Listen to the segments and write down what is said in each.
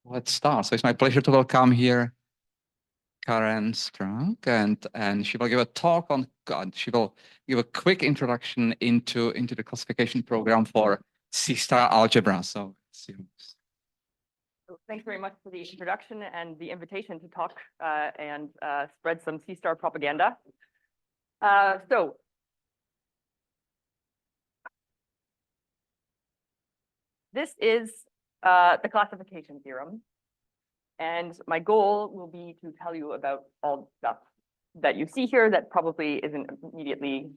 Let's start. So it's my pleasure to welcome here Karen Strung, and she will give a talk on God. She will give a quick introduction into the classification program for C-star algebra. So thanks very much for the introduction and the invitation to talk and spread some C-star propaganda. So this is the classification theorem. And my goal will be to tell you about all the stuff that you see here that probably isn't immediately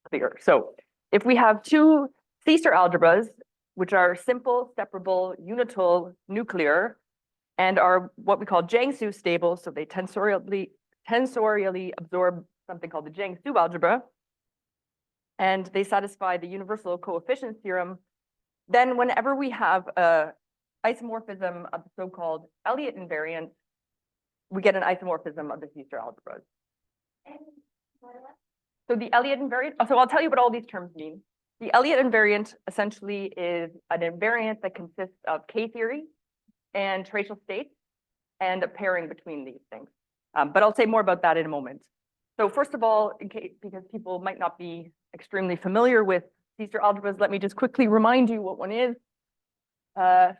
clear. So if we have two C-star algebras, which are simple, separable, unital, nuclear, and are what we call Jiang-Su stable, so they tensorially absorb something called the Jiang-Su algebra, and they satisfy the universal coefficients theorem, then whenever we have a isomorphism of the so-called Elliott invariant, we get an isomorphism of the C-star algebras. So the Elliott invariant, so I'll tell you what all these terms mean. The Elliott invariant essentially is an invariant that consists of K-theory and tracial states and a pairing between these things. But I'll say more about that in a moment. So first of all, because people might not be extremely familiar with C-star algebras, let me just quickly remind you what one is.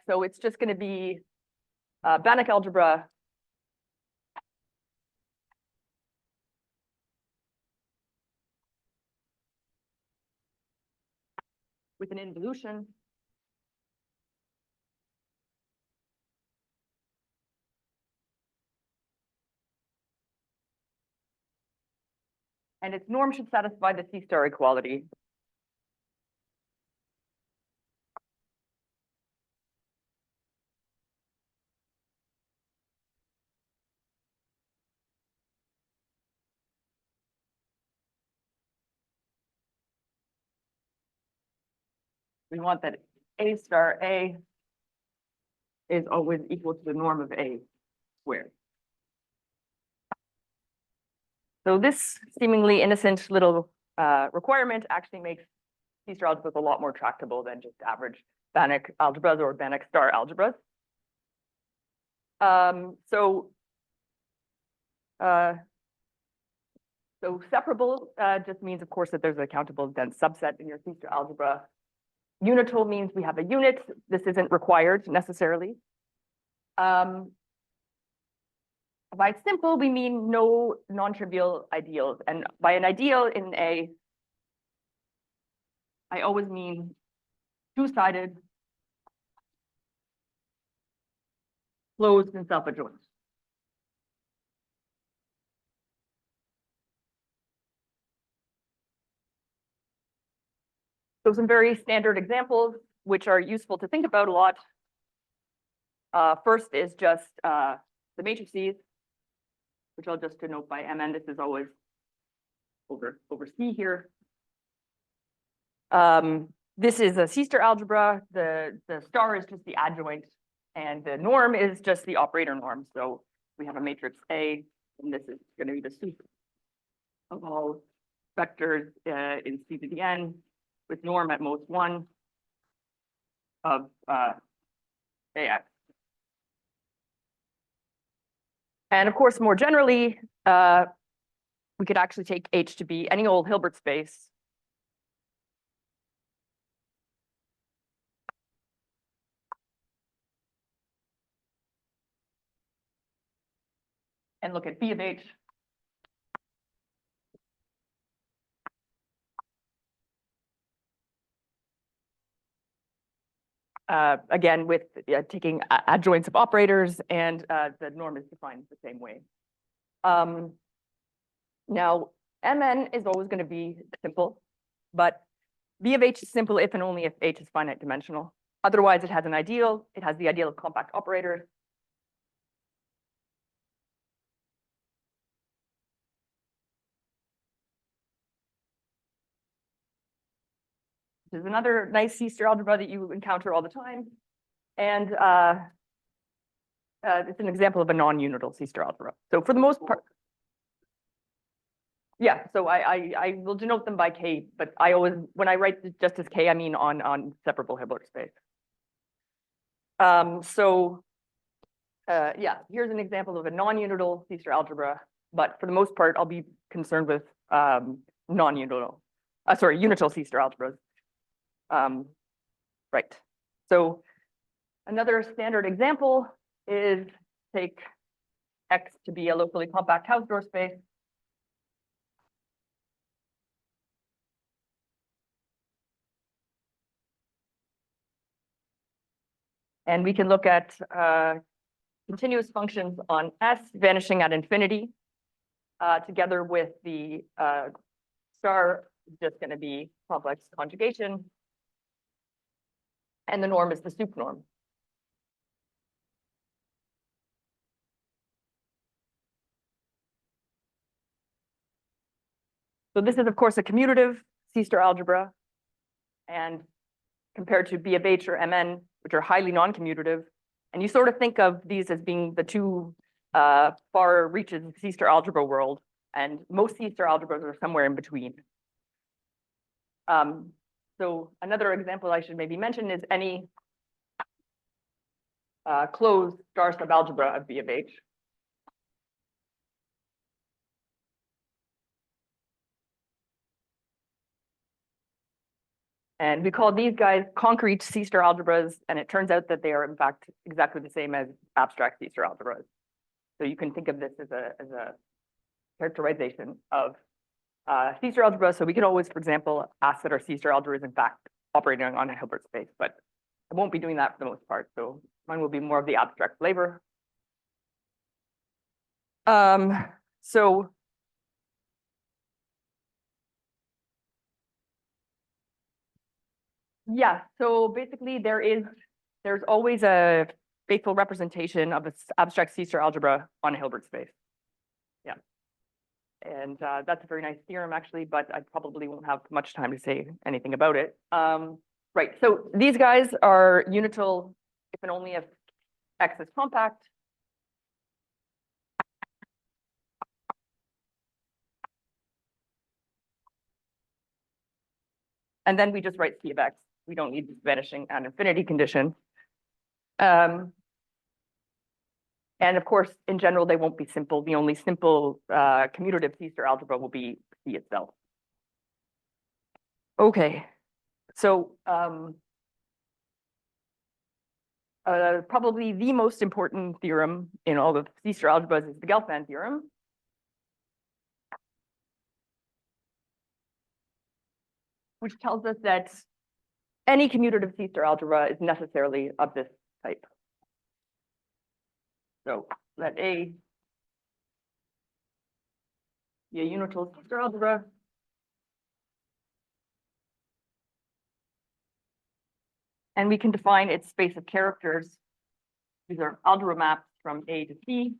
So it's just going to be Banach algebra with an involution. And its norm should satisfy the C-star equality. We want that A star A is always equal to the norm of A squared. So this seemingly innocent little requirement actually makes C-star algebras a lot more tractable than just average Banach algebras or Banach star algebras. So separable just means, of course, that there's a countable dense subset in your C-star algebra. Unital means we have a unit. This isn't required necessarily. By simple, we mean no non-trivial ideals. And by an ideal in A, I always mean two-sided, closed, and self-adjoint. So some very standard examples, which are useful to think about a lot. First is just the matrices, which I'll just denote by Mn. This is always over C here. This is a C-star algebra. The star is just the adjoint, and the norm is just the operator norm. So we have a matrix A, and this is going to be the soup of all vectors in C to the n, with norm at most 1 of AX. And of course, more generally, we could actually take H to be any old Hilbert space. And look at B of H. Again, with taking adjoints of operators, and the norm is defined the same way. Now, Mn is always going to be simple, but B of H is simple if and only if H is finite dimensional. Otherwise, it has an ideal. It has the ideal of compact operators. This is another nice C-star algebra that you encounter all the time. And it's an example of a non-unital C-star algebra. So for the most part, yeah, so I will denote them by K, but I always, when I write just as K, I mean on separable Hilbert space. So Yeah, here's an example of a non-unital C-star algebra, but for the most part, I'll be concerned with unital C-star algebras. Right. So another standard example is take X to be a locally compact Hausdorff space. And we can look at continuous functions on S vanishing at infinity, together with the star is just going to be complex conjugation. And the norm is the sup norm. So this is, of course, a commutative C-star algebra. And compared to B of H or Mn, which are highly non-commutative. And you sort of think of these as being the two far reaches of the C-star algebra world. And most C-star algebras are somewhere in between. So another example I should maybe mention is any closed star subalgebra of B of H. And we call these guys concrete C-star algebras, and it turns out that they are in fact exactly the same as abstract C-star algebras. So you can think of this as a characterization of C-star algebra. So we could always, for example, ask that our C-star algebra is in fact operating on a Hilbert space, but I won't be doing that for the most part. So mine will be more of the abstract flavor. So yeah, so basically there's always a faithful representation of an abstract C-star algebra on a Hilbert space. Yeah. And that's a very nice theorem, actually, but I probably won't have much time to say anything about it. Right, so these guys are unital if and only if X is compact. And then we just write C of X. We don't need this vanishing at infinity condition. And of course, in general, they won't be simple. The only simple commutative C-star algebra will be C itself. Okay, so probably the most important theorem in all of C-star algebras is the Gelfand theorem. Which tells us that any commutative C-star algebra is necessarily of this type. So let A be a unital C-star algebra. And we can define its space of characters. These are algebra maps from A to C.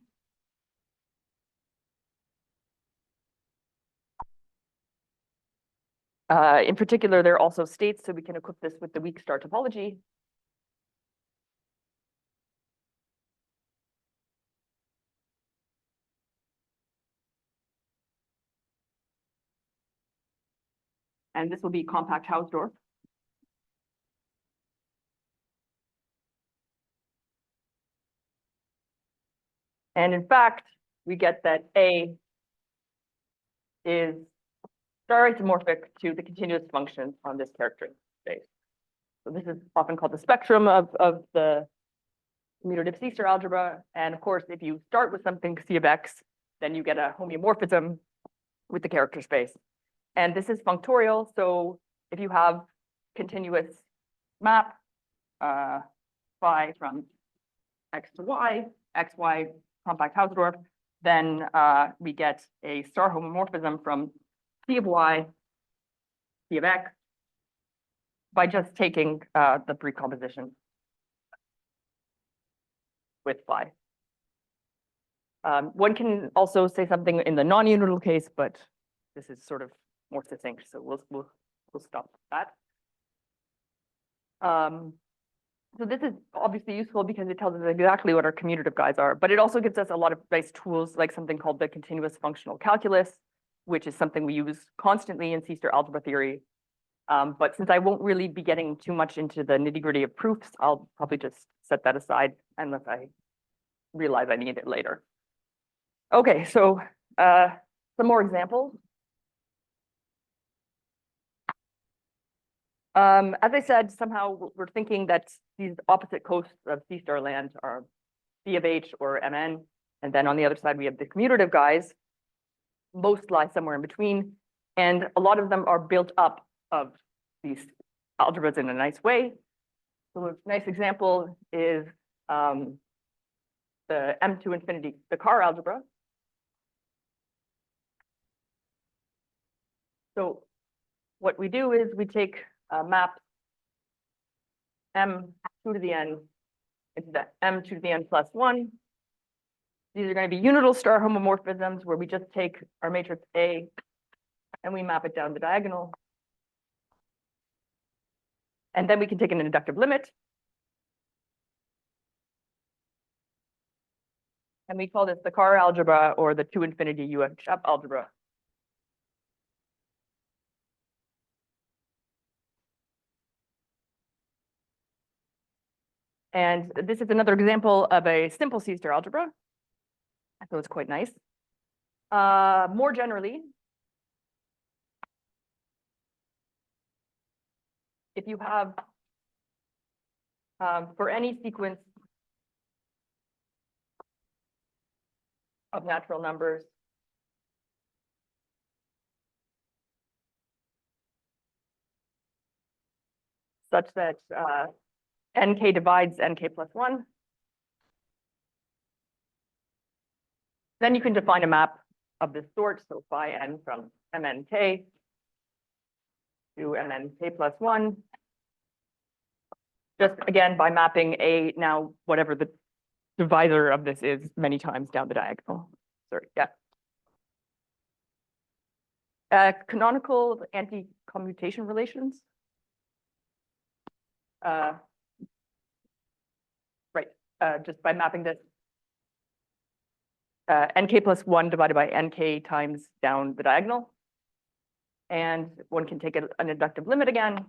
In particular, there are also states, so we can equip this with the weak star topology. And this will be compact Hausdorff. And in fact, we get that A is star isomorphic to the continuous function on this character space. So this is often called the spectrum of the commutative C-star algebra. And of course, if you start with something C of X, then you get a homeomorphism with the character space. And this is functorial. So if you have continuous map phi from X to Y, XY compact Hausdorff, then we get a star homomorphism from C of Y, C of X, by just taking the precomposition with phi. One can also say something in the non-unital case, but this is sort of more succinct, so we'll stop that. So this is obviously useful because it tells us exactly what our commutative guys are, but it also gives us a lot of nice tools, like something called the continuous functional calculus, which is something we use constantly in C-star algebra theory. But since I won't really be getting too much into the nitty-gritty of proofs, I'll probably just set that aside unless I realize I need it later. Okay, so some more examples. As I said, somehow we're thinking that these opposite coasts of C-star land are B of H or Mn, and then on the other side we have the commutative guys. Most lie somewhere in between, and a lot of them are built up of these algebras in a nice way. So a nice example is the M to infinity, the Carr algebra. So what we do is we take map M2 to the n into the M2 to the n plus 1. These are going to be unital star homomorphisms where we just take our matrix A and we map it down the diagonal. And then we can take an inductive limit. And we call this the Carr algebra or the to infinity UHF algebra. And this is another example of a simple C-star algebra. So it's quite nice. More generally, if you have, for any sequence of natural numbers, such that nk divides nk plus 1, then you can define a map of this sort. So phi n from mnk to mnk plus 1. Just again, by mapping A, now whatever the divisor of this is, many times down the diagonal. Sorry, yeah. Canonical anti-commutation relations. Just by mapping this nk plus 1 divided by nk times down the diagonal. And one can take an inductive limit again.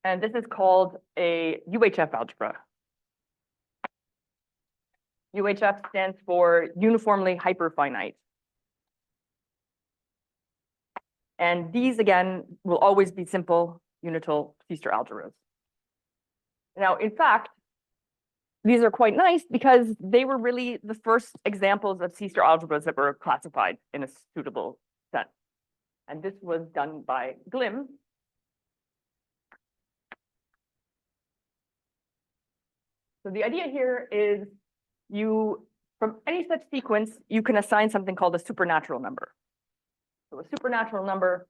And this is called a UHF algebra. UHF stands for uniformly hyperfinite. And these, again, will always be simple unital C-star algebras. Now, in fact, these are quite nice because they were really the first examples of C-star algebras that were classified in a suitable sense. And this was done by Glim. So the idea here is from any such sequence, you can assign something called a supernatural number. So a supernatural number,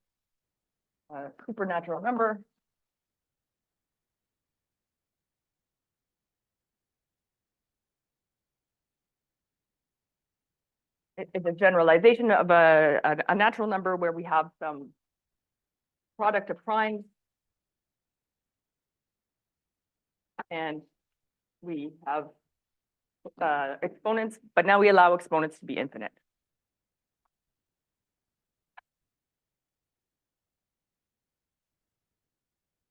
it's a generalization of a natural number where we have some product of primes. And we have exponents, but now we allow exponents to be infinite.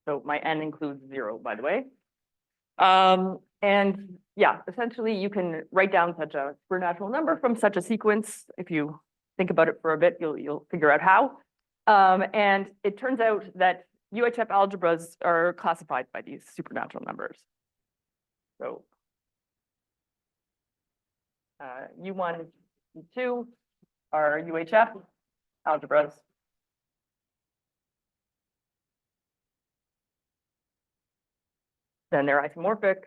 So my n includes 0, by the way. And yeah, essentially you can write down such a supernatural number from such a sequence. If you think about it for a bit, you'll figure out how. And it turns out that UHF algebras are classified by these supernatural numbers. So U1, U2 are UHF algebras. Then they're isomorphic,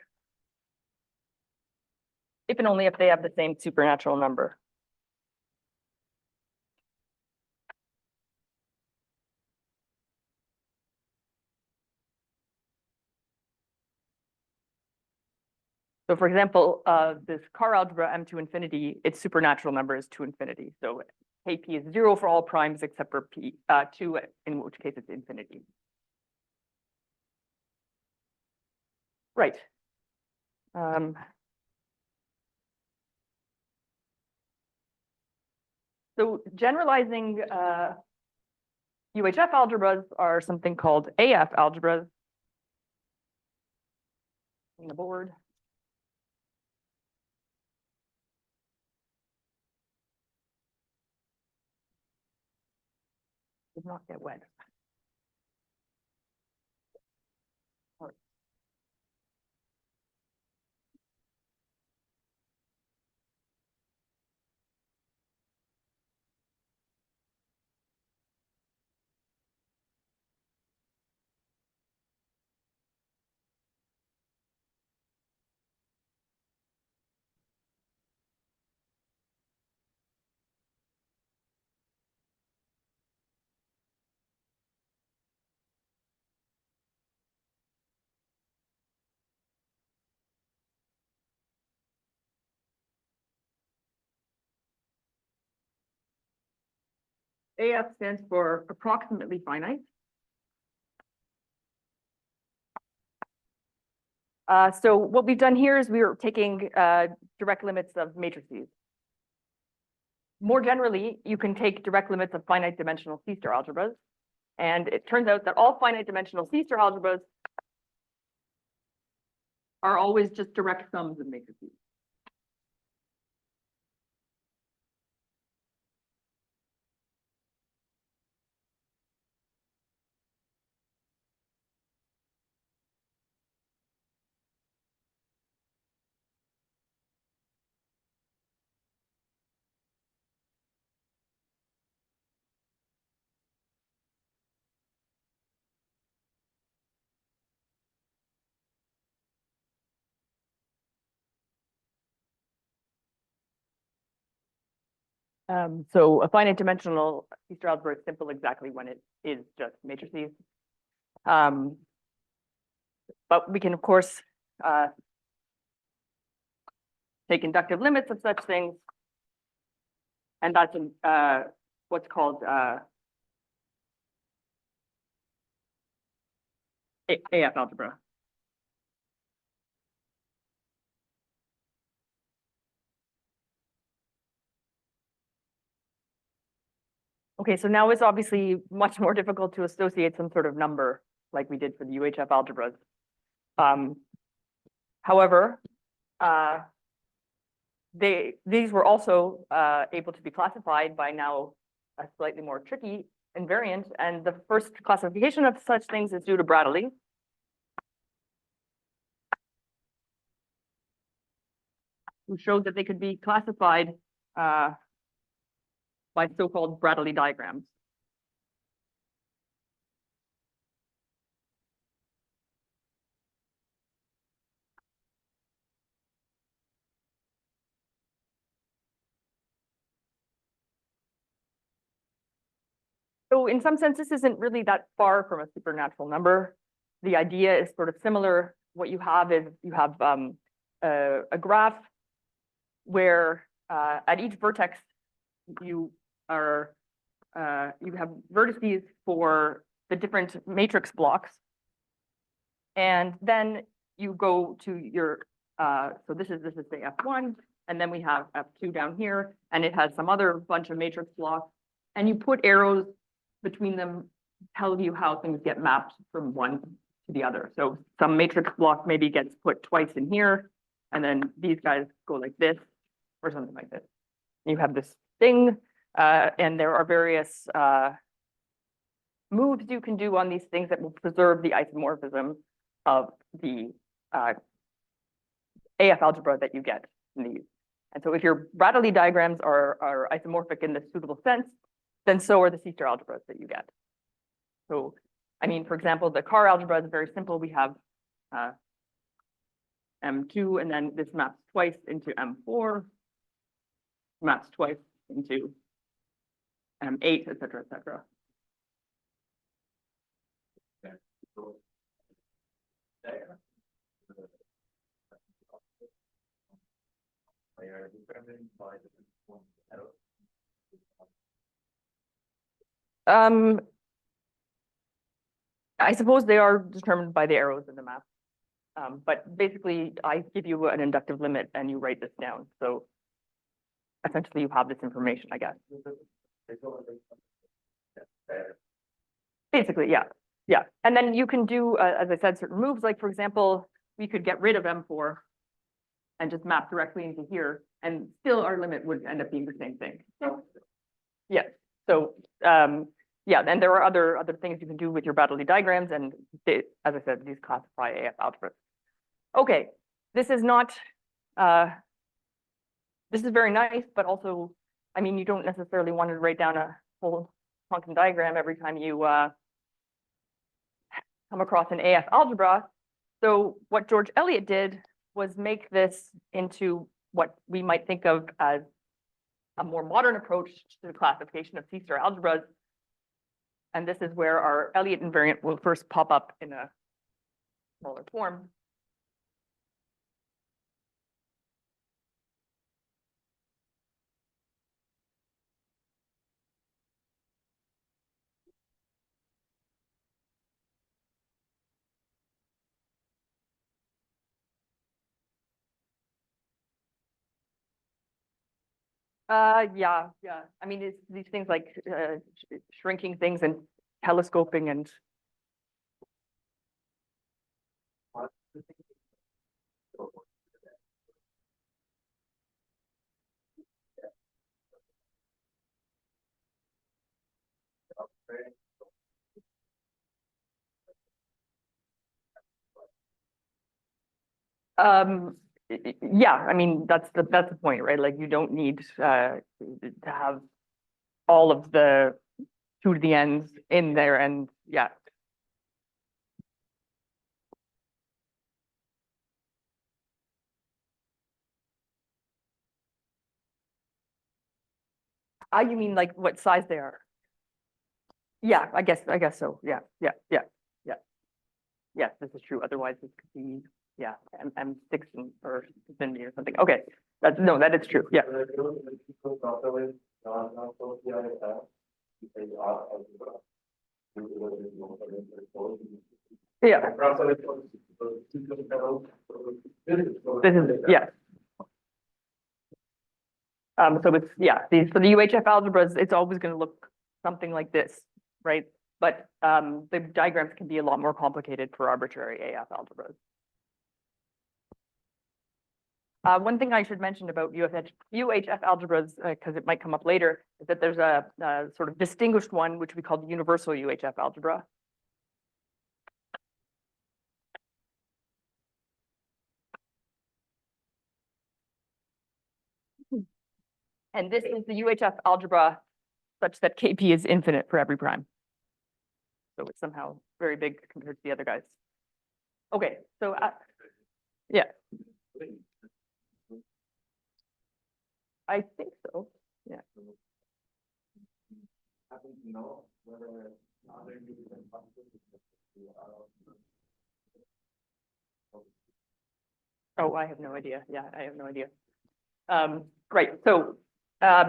if and only if they have the same supernatural number. So for example, this Carr algebra M to infinity, its supernatural number is to infinity. So Kp is 0 for all primes except for P2, in which case it's infinity. Right. So generalizing UHF algebras are something called AF algebras. on the board. Did not get wet. AF stands for approximately finite. So what we've done here is we are taking direct limits of matrices. More generally, you can take direct limits of finite dimensional C-star algebras. And it turns out that all finite dimensional C-star algebras are always just direct sums of matrices. So a finite dimensional C-star algebra is simple exactly when it is just matrices. But we can, of course, take inductive limits of such things. And that's what's called AF algebra. Okay, so now it's obviously much more difficult to associate some sort of number like we did for the UHF algebras. However, these were also able to be classified by now a slightly more tricky invariant. And the first classification of such things is due to Bradley. Who showed that they could be classified by so-called Bradley diagrams. So in some sense, this isn't really that far from a supernatural number. The idea is sort of similar. What you have is you have a graph where at each vertex you have vertices for the different matrix blocks. And then you go to your, so this is say F1, and then we have F2 down here, and it has some other bunch of matrix blocks, and you put arrows between them, tell you how things get mapped from one to the other. So some matrix block maybe gets put twice in here, and then these guys go like this, or something like this. You have this thing, and there are various moves you can do on these things that will preserve the isomorphism of the AF algebra that you get in these. And so if your Bradley diagrams are isomorphic in this suitable sense, then so are the C-star algebras that you get. So, I mean, for example, the car algebra is very simple. We have M2, and then this maps twice into M4, maps twice into M8, et cetera, et cetera. I suppose they are determined by the arrows in the map. But basically, I give you an inductive limit and you write this down. So essentially, you have this information, I guess. Basically, yeah. Yeah. And then you can do, as I said, certain moves, like, for example, we could get rid of M4 and just map directly into here, and still our limit would end up being the same thing. Yeah. So yeah, and there are other things you can do with your Bradley diagrams, and they, as I said, these classify AF algebras. Okay, this is not this is very nice, but also, I mean, you don't necessarily want to write down a whole quantum diagram every time you come across an AF algebra. So what George Elliott did was make this into what we might think of as a more modern approach to the classification of C-star algebras. And this is where our Elliott invariant will first pop up in a smaller form. Yeah. I mean, it's these things like shrinking things and telescoping and. Yeah, I mean, that's the point, right? Like, you don't need to have all of the 2 to the n's in there, and yeah. You mean like what size they are? Yeah, I guess so. Yeah. Yes, this is true. Otherwise, this could be, yeah, M6 or infinity or something. Okay, that is true. Yeah. Yeah. This is, yeah. So it's, yeah, for the UHF algebras, it's always going to look something like this, right? But the diagrams can be a lot more complicated for arbitrary AF algebras. One thing I should mention about UHF algebras, because it might come up later, is that there's a sort of distinguished one, which we call the universal UHF algebra. And this is the UHF algebra such that KP is infinite for every prime. So it's somehow very big compared to the other guys. Okay, so yeah. I think so, yeah. Oh, I have no idea. Yeah, I have no idea. Right, so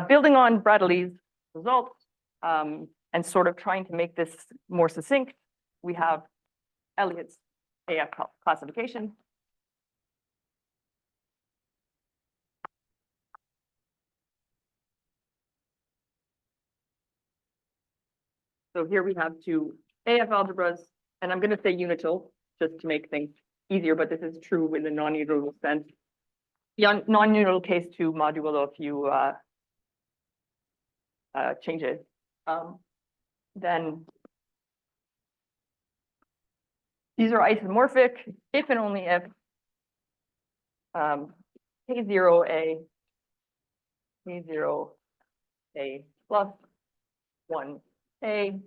building on Bradley's results and sort of trying to make this more succinct, we have Elliott's AF classification. So here we have 2 AF algebras, and I'm going to say unital just to make things easier, but this is true in the non-unital sense. The non-unital case to modulo a few changes. Then these are isomorphic if and only if K0A plus 1A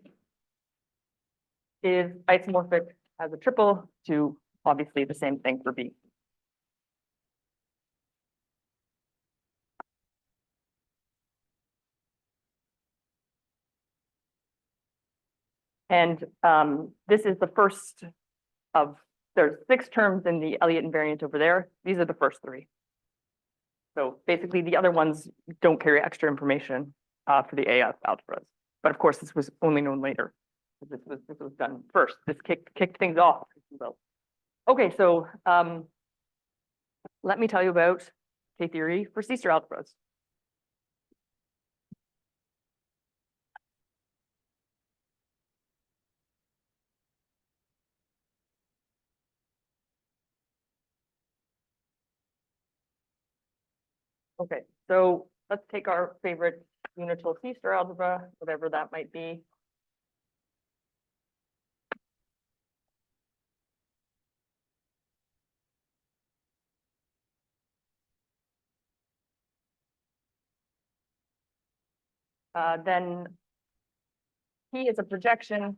is isomorphic as a triple to obviously the same thing for B. And this is the first of, there's 6 terms in the Elliott invariant over there. These are the first 3. So basically the other ones don't carry extra information for the AF algebras. But of course, this was only known later. This was done first. This kicked things off, if you will. Okay, so let me tell you about K-theory for C-star algebras. Okay, so let's take our favorite unital C-star algebra, whatever that might be. Then P is a projection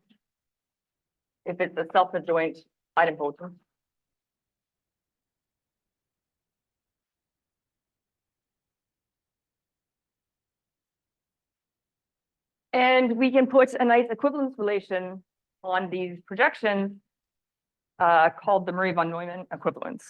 if it's a self-adjoint idempotent. And we can put a nice equivalence relation on these projections called the Murray von Neumann equivalence.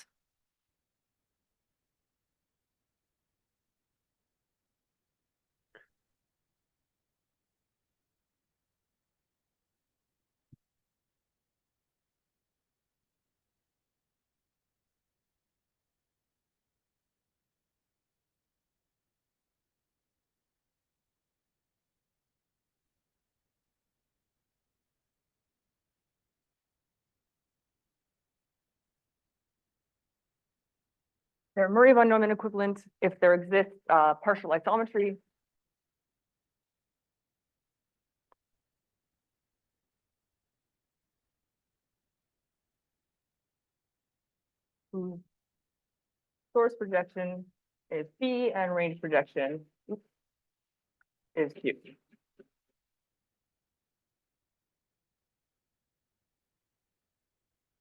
They're Murray von Neumann equivalent if there exists partial isometry. Whose source projection is P and range projection is Q.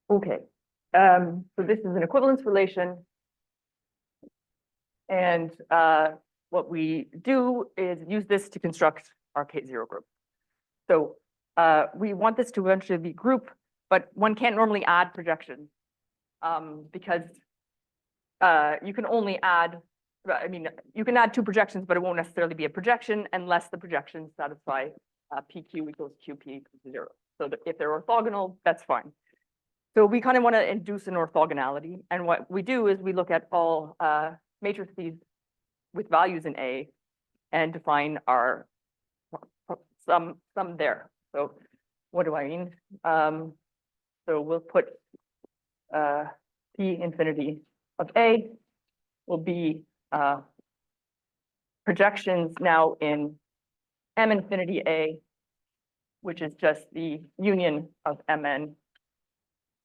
Okay, so this is an equivalence relation. And what we do is use this to construct our K0 group. So we want this to eventually be group, but one can't normally add projections because you can only add, I mean, you can add two projections, but it won't necessarily be a projection unless the projections satisfy PQ equals QP equals 0. So that if they're orthogonal, that's fine. So we kind of want to induce an orthogonality. And what we do is we look at all matrices with values in A and define our sum there. So what do I mean? So we'll put P infinity of A will be projections now in M infinity A, which is just the union of Mn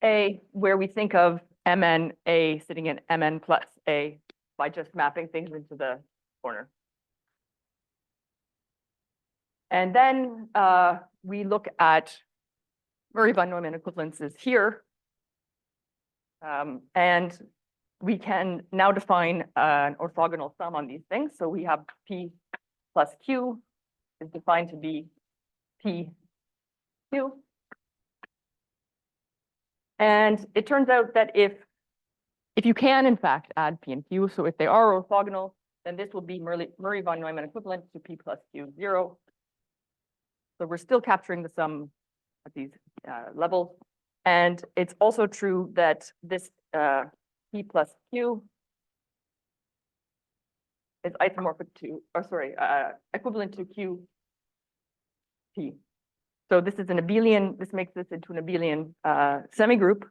A, where we think of Mn A sitting in Mn plus A by just mapping things into the corner. And then we look at Murray von Neumann equivalences here. And we can now define an orthogonal sum on these things. So we have P plus Q is defined to be PQ. And it turns out that if you can, in fact, add P and Q, so if they are orthogonal, then this will be Murray von Neumann equivalent to P plus Q 0. So we're still capturing the sum at these levels. And it's also true that this P plus Q is isomorphic to, or sorry, equivalent to Q P. So this is an abelian, this makes this into an abelian semigroup.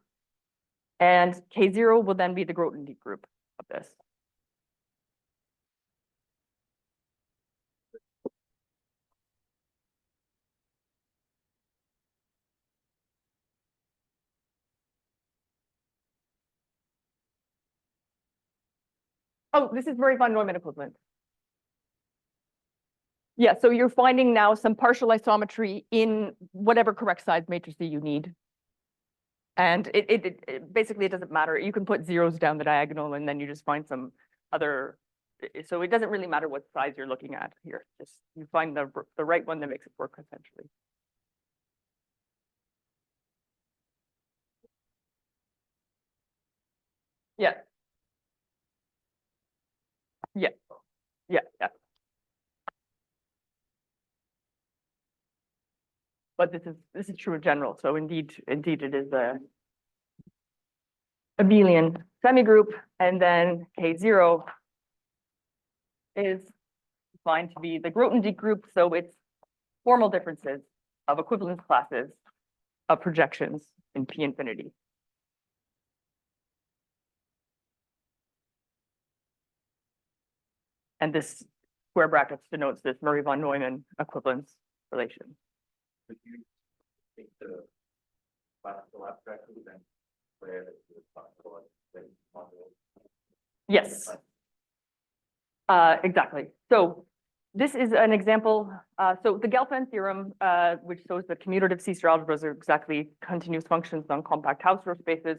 And K0 will then be the Grothendieck group of this. Oh, this is Murray von Neumann equivalent. Yeah, so you're finding now some partial isometry in whatever correct size matrix you need. And it basically, it doesn't matter. You can put zeros down the diagonal and then you just find some other, so it doesn't really matter what size you're looking at here. Just you find the right one that makes it work essentially. Yeah. Yeah. Yeah. Yeah. But this is true in general. So indeed it is a abelian semigroup, and then K0 is defined to be the Grothendieck group. So it's formal differences of equivalence classes of projections in P infinity. And this square brackets denotes this Murray von Neumann equivalence relation. If you take the classical abstract and where the classical module. Yes. Exactly. So this is an example. So the Gelfand theorem, which shows that commutative C-star algebras are exactly continuous functions on compact Hausdorff spaces.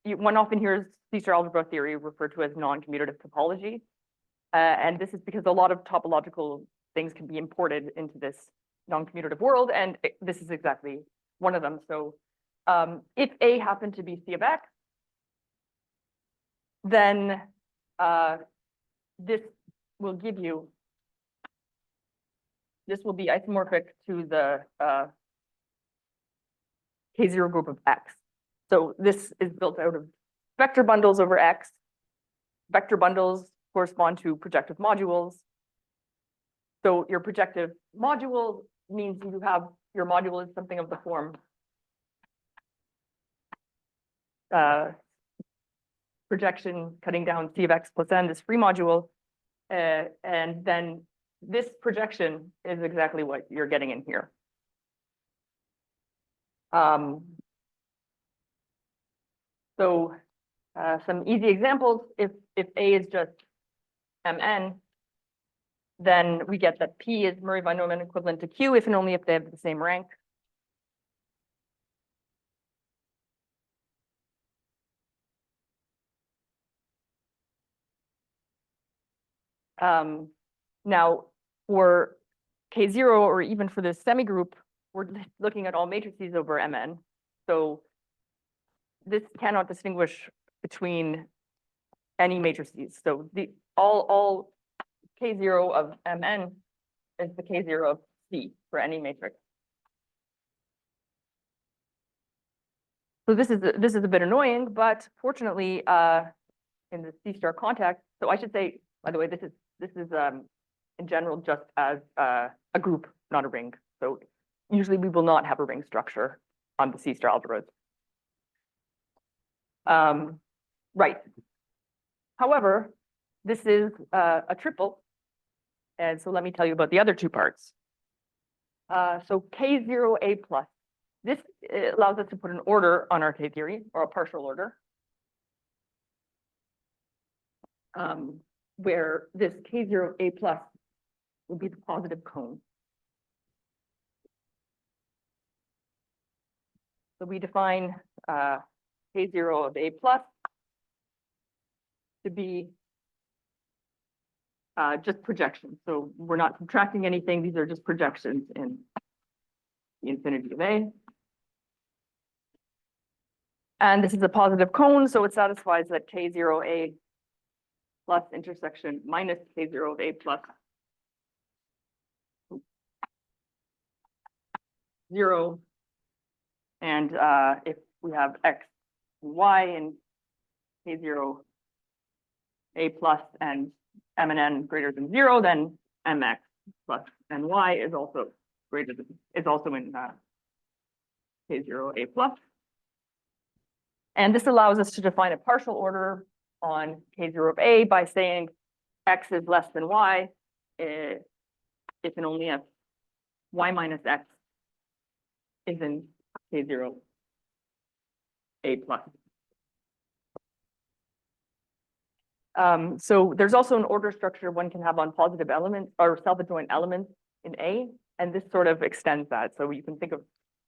One often hears C-star algebra theory referred to as non-commutative topology. And this is because a lot of topological things can be imported into this non-commutative world, and this is exactly one of them. So if A happened to be C of X, then this will give you, this will be isomorphic to the K0 group of X. So this is built out of vector bundles over X. Vector bundles correspond to projective modules. So your projective module means you have, your module is something of the form projection cutting down C of X plus N, this free module. And then this projection is exactly what you're getting in here. So some easy examples, if A is just Mn, then we get that P is Murray von Neumann equivalent to Q if and only if they have the same rank. Now, for K0 or even for this semigroup, we're looking at all matrices over Mn. So this cannot distinguish between any matrices. So the all K0 of Mn is the K0 of C for any matrix. So this is a bit annoying, but fortunately, in the C-star context, so I should say, by the way, this is in general just as a group, not a ring. So usually we will not have a ring structure on the C-star algebras. Right. However, this is a triple. And so let me tell you about the other two parts. So K0A plus. This allows us to put an order on our K theory, or a partial order, where this K0A plus will be the positive cone. So we define K0 of A plus to be just projections. So we're not subtracting anything. These are just projections in the infinity of A. And this is a positive cone, so it satisfies that K0A plus intersection minus K0 of A plus 0. And if we have X and Y and K0 A plus and M and N greater than 0, then MX plus NY is also greater than, is also in K0 A plus. And this allows us to define a partial order on K0 of A by saying X is less than Y if and only if Y minus X is in K0 A plus. So there's also an order structure one can have on positive elements or self-adjoint elements in A, and this sort of extends that. So you can think of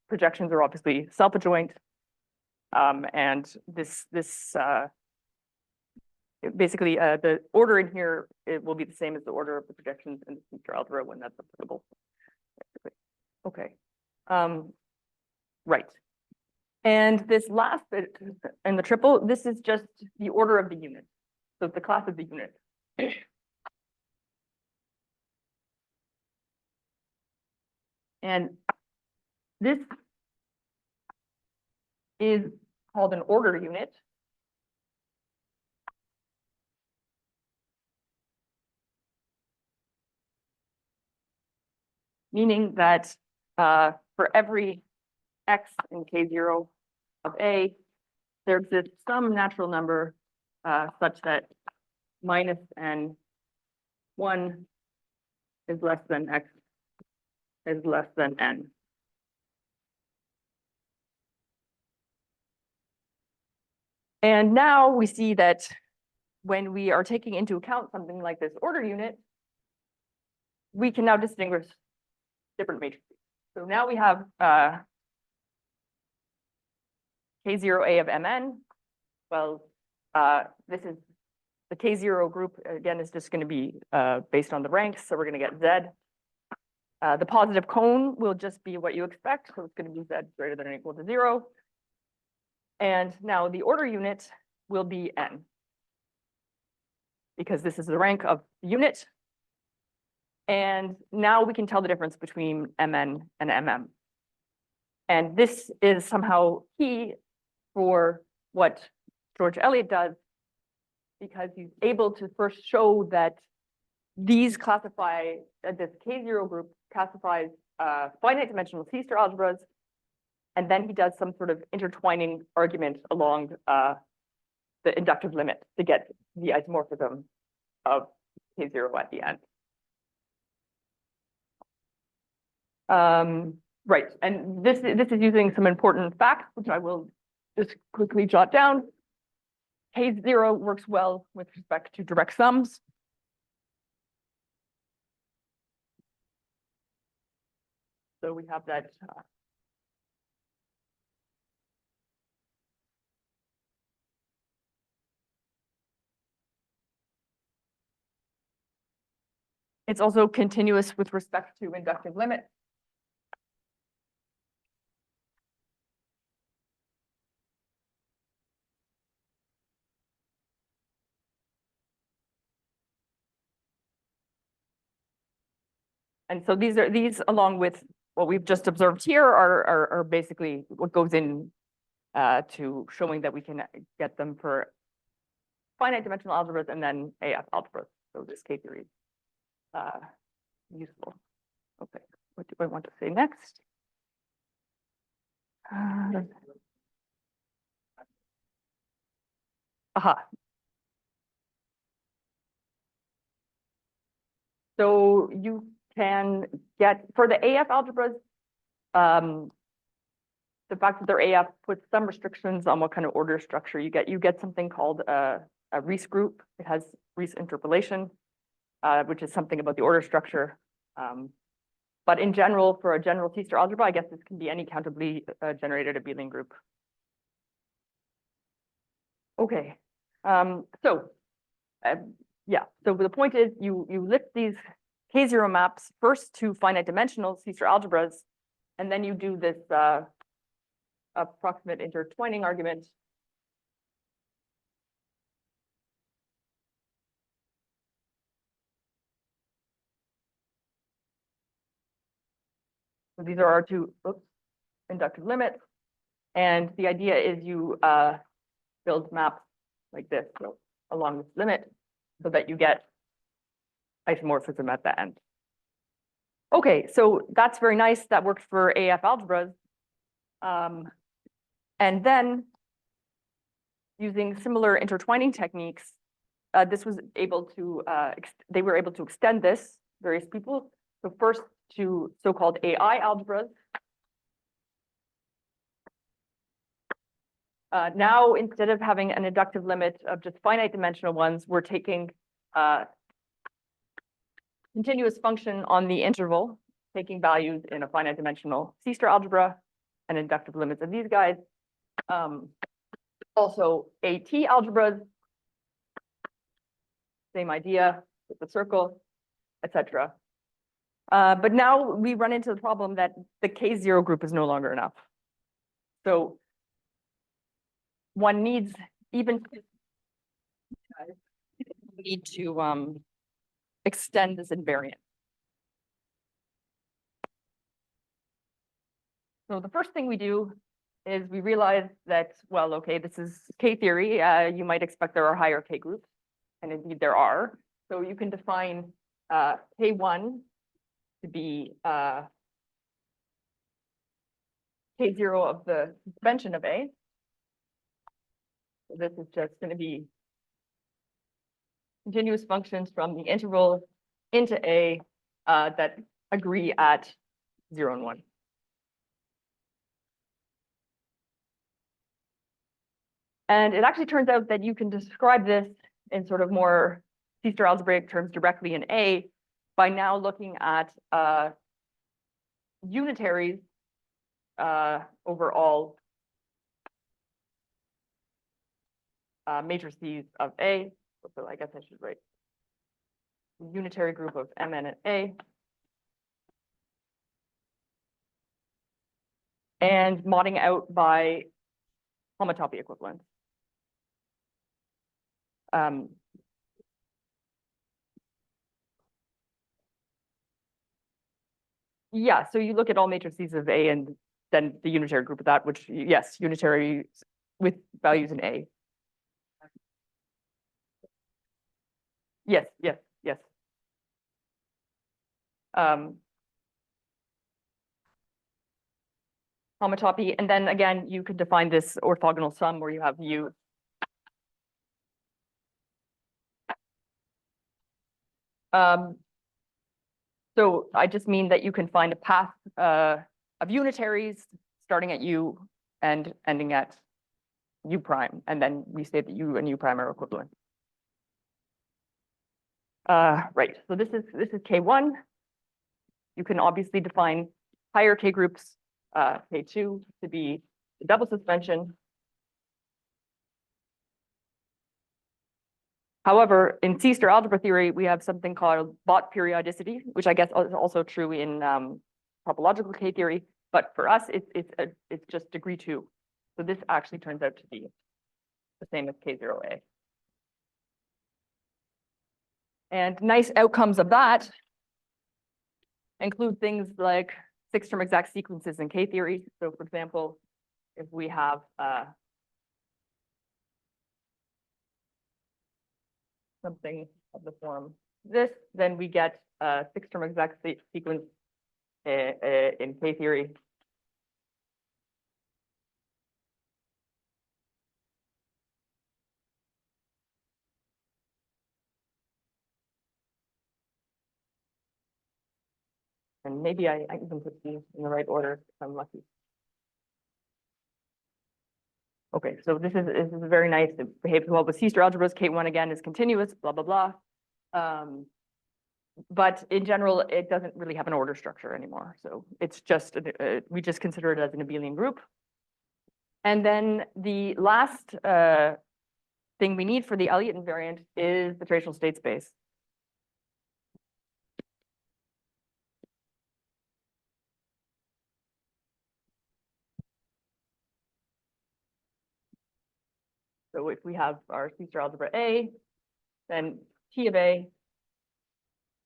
projections are obviously self-adjoint, and this basically the order in here, it will be the same as the order of the projections in the C-star algebra when that's applicable. Okay, right. And this last bit in the triple, this is just the order of the unit. So it's the class of the unit. And this is called an order unit. Meaning that for every X in K0 of A, there exists some natural number such that minus N 1 is less than x is less than n. And now we see that when we are taking into account something like this order unit, we can now distinguish different matrices. So now we have K0A of Mn. Well, this is the K0 group, again, is just going to be based on the ranks. So we're going to get Z. The positive cone will just be what you expect. So it's going to be Z greater than or equal to 0. And now the order unit will be N, because this is the rank of the unit. And now we can tell the difference between Mn and MM. And this is somehow key for what George Elliott does, because he's able to first show that these classify, this K0 group classifies finite dimensional C-star algebras, and then he does some sort of intertwining argument along the inductive limit to get the isomorphism of K0 at the end. Right, and this is using some important facts, which I will just quickly jot down. K0 works well with respect to direct sums. So we have that. It's also continuous with respect to inductive limit. And so these along with what we've just observed here are basically what goes in to showing that we can get them for finite dimensional algebras and then AF algebras. So this K theory is useful. Okay, what do I want to say next? So you can get, for the AF algebras, the fact that they're AF puts some restrictions on what kind of order structure you get. You get something called a Riesz group. It has Riesz interpolation, which is something about the order structure. But in general, for a general C-star algebra, I guess this can be any countably generated abelian group. Okay, yeah, so the point is you lift these K0 maps first to finite dimensional C-star algebras, and then you do this approximate intertwining argument. So these are our two inductive limits. And the idea is you build maps like this along this limit so that you get isomorphism at the end. Okay, so that's very nice. That worked for AF algebras. And then using similar intertwining techniques, this was able to, they were able to extend this, various people. So first to so-called AI algebras. Now, instead of having an inductive limit of just finite dimensional ones, we're taking continuous function on the interval, taking values in a finite dimensional C-star algebra and inductive limits of these guys. Also AT algebras, same idea with the circle, etc. But now we run into the problem that the K0 group is no longer enough. So one needs even need to extend this invariant. So the first thing we do is we realize that, well, okay, this is K theory. You might expect there are higher K groups, and indeed there are. So you can define K1 to be K0 of the suspension of A. So this is just going to be continuous functions from the interval into A that agree at 0 and 1. And it actually turns out that you can describe this in sort of more C-star algebraic terms directly in A by now looking at unitaries over all matrices of A. So I guess I should write unitary group of Mn and A. And modding out by homotopy equivalence. Yeah, so you look at all matrices of A and then the unitary group of that, which, yes, unitary with values in A. Yes, yes, yes. Homotopy, and then again, you could define this orthogonal sum where you have U. So I just mean that you can find a path of unitaries starting at U and ending at U prime, and then we say that U and U prime are equivalent. Right, so this is K1. You can obviously define higher K groups, K2 to be the double suspension. However, in C-star algebra theory, we have something called Bott periodicity, which I guess is also true in topological K theory. But for us, it's just degree 2. So this actually turns out to be the same as K0A. And nice outcomes of that include things like 6-term exact sequences in K theory. So for example, if we have something of the form this, then we get a 6-term exact sequence in K theory. And maybe I even put these in the right order if I'm lucky. Okay, so this is very nice. It behaves well with C-star algebras. K1 again is continuous, blah, blah, blah. But in general, it doesn't really have an order structure anymore. So it's just, we just consider it as an abelian group. And then the last thing we need for the Elliott invariant is the tracial state space. So if we have our C-star algebra A, then T of A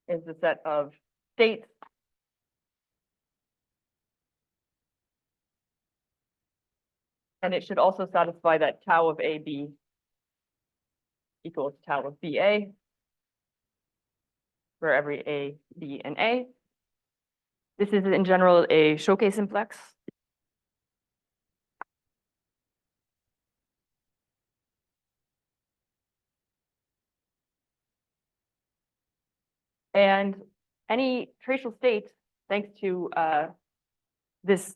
is the set of states and it should also satisfy that tau of AB equals tau of BA for every A, B, and A. This is in general a showcase simplex. And any tracial state, thanks to this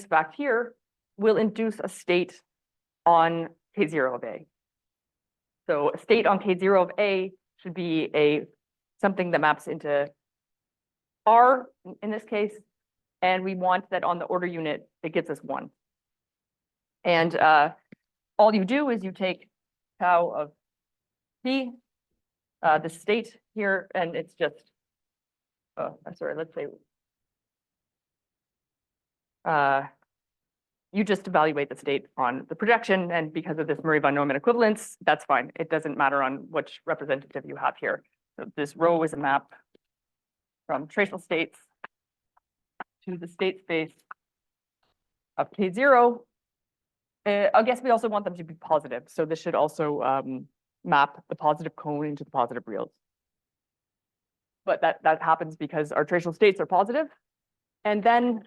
fact here, will induce a state on K0 of A. So a state on K0 of A should be something that maps into R in this case, and we want that on the order unit, it gets us 1. And all you do is you take tau of P, the state here, and it's just, sorry, let's say, you just evaluate the state on the projection, and because of this Murray von Neumann equivalence, that's fine. It doesn't matter on which representative you have here. So this rho is a map from tracial states to the state space of K0. I guess we also want them to be positive. So this should also map the positive cone into the positive reals. But that happens because our tracial states are positive. And then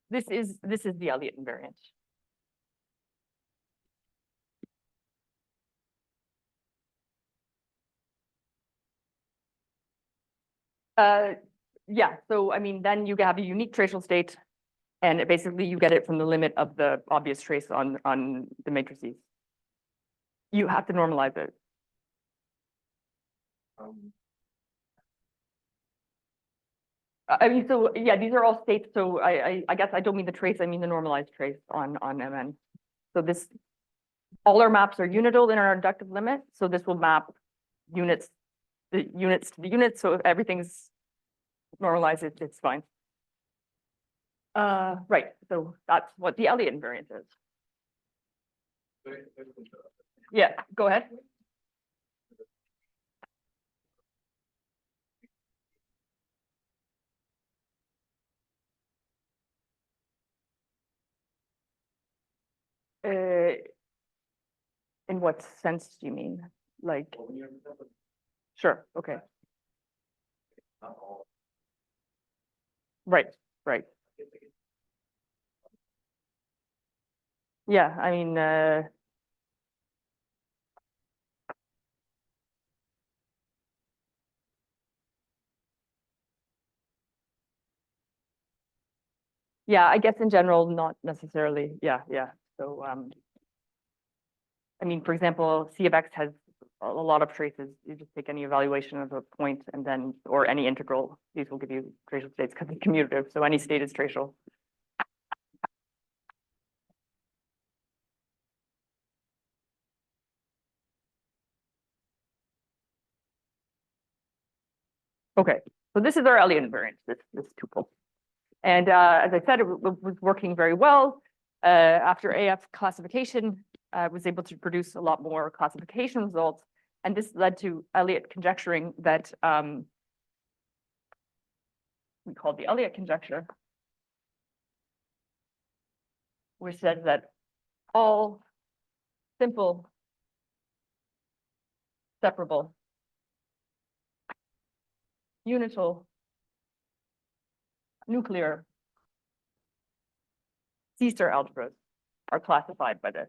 this is the Elliott invariant. Yeah, so I mean, then you have a unique tracial state, and basically you get it from the limit of the obvious trace on the matrices. You have to normalize it. I mean, so yeah, these are all states. So I guess I don't mean the trace, I mean the normalized trace on Mn. So this, all our maps are unital in our inductive limit. So this will map units, the units to the units. So if everything's normalized, it's fine. Right. So that's what the Elliott invariant is. Yeah, go ahead. In what sense do you mean? Like, sure, okay. Right, right. Yeah, I mean, yeah, I guess in general, not necessarily. Yeah, yeah. So, I mean, for example, C of X has a lot of traces. You just take any evaluation of a point and then, or any integral, these will give you tracial states because it's commutative. So any state is tracial. Okay, so this is our Elliott invariant, this tuple. And as I said, it was working very well. After AF classification, I was able to produce a lot more classification results. And this led to Elliott conjecturing that we called the Elliott conjecture, which says that all simple separable unital nuclear C-star algebras are classified by this.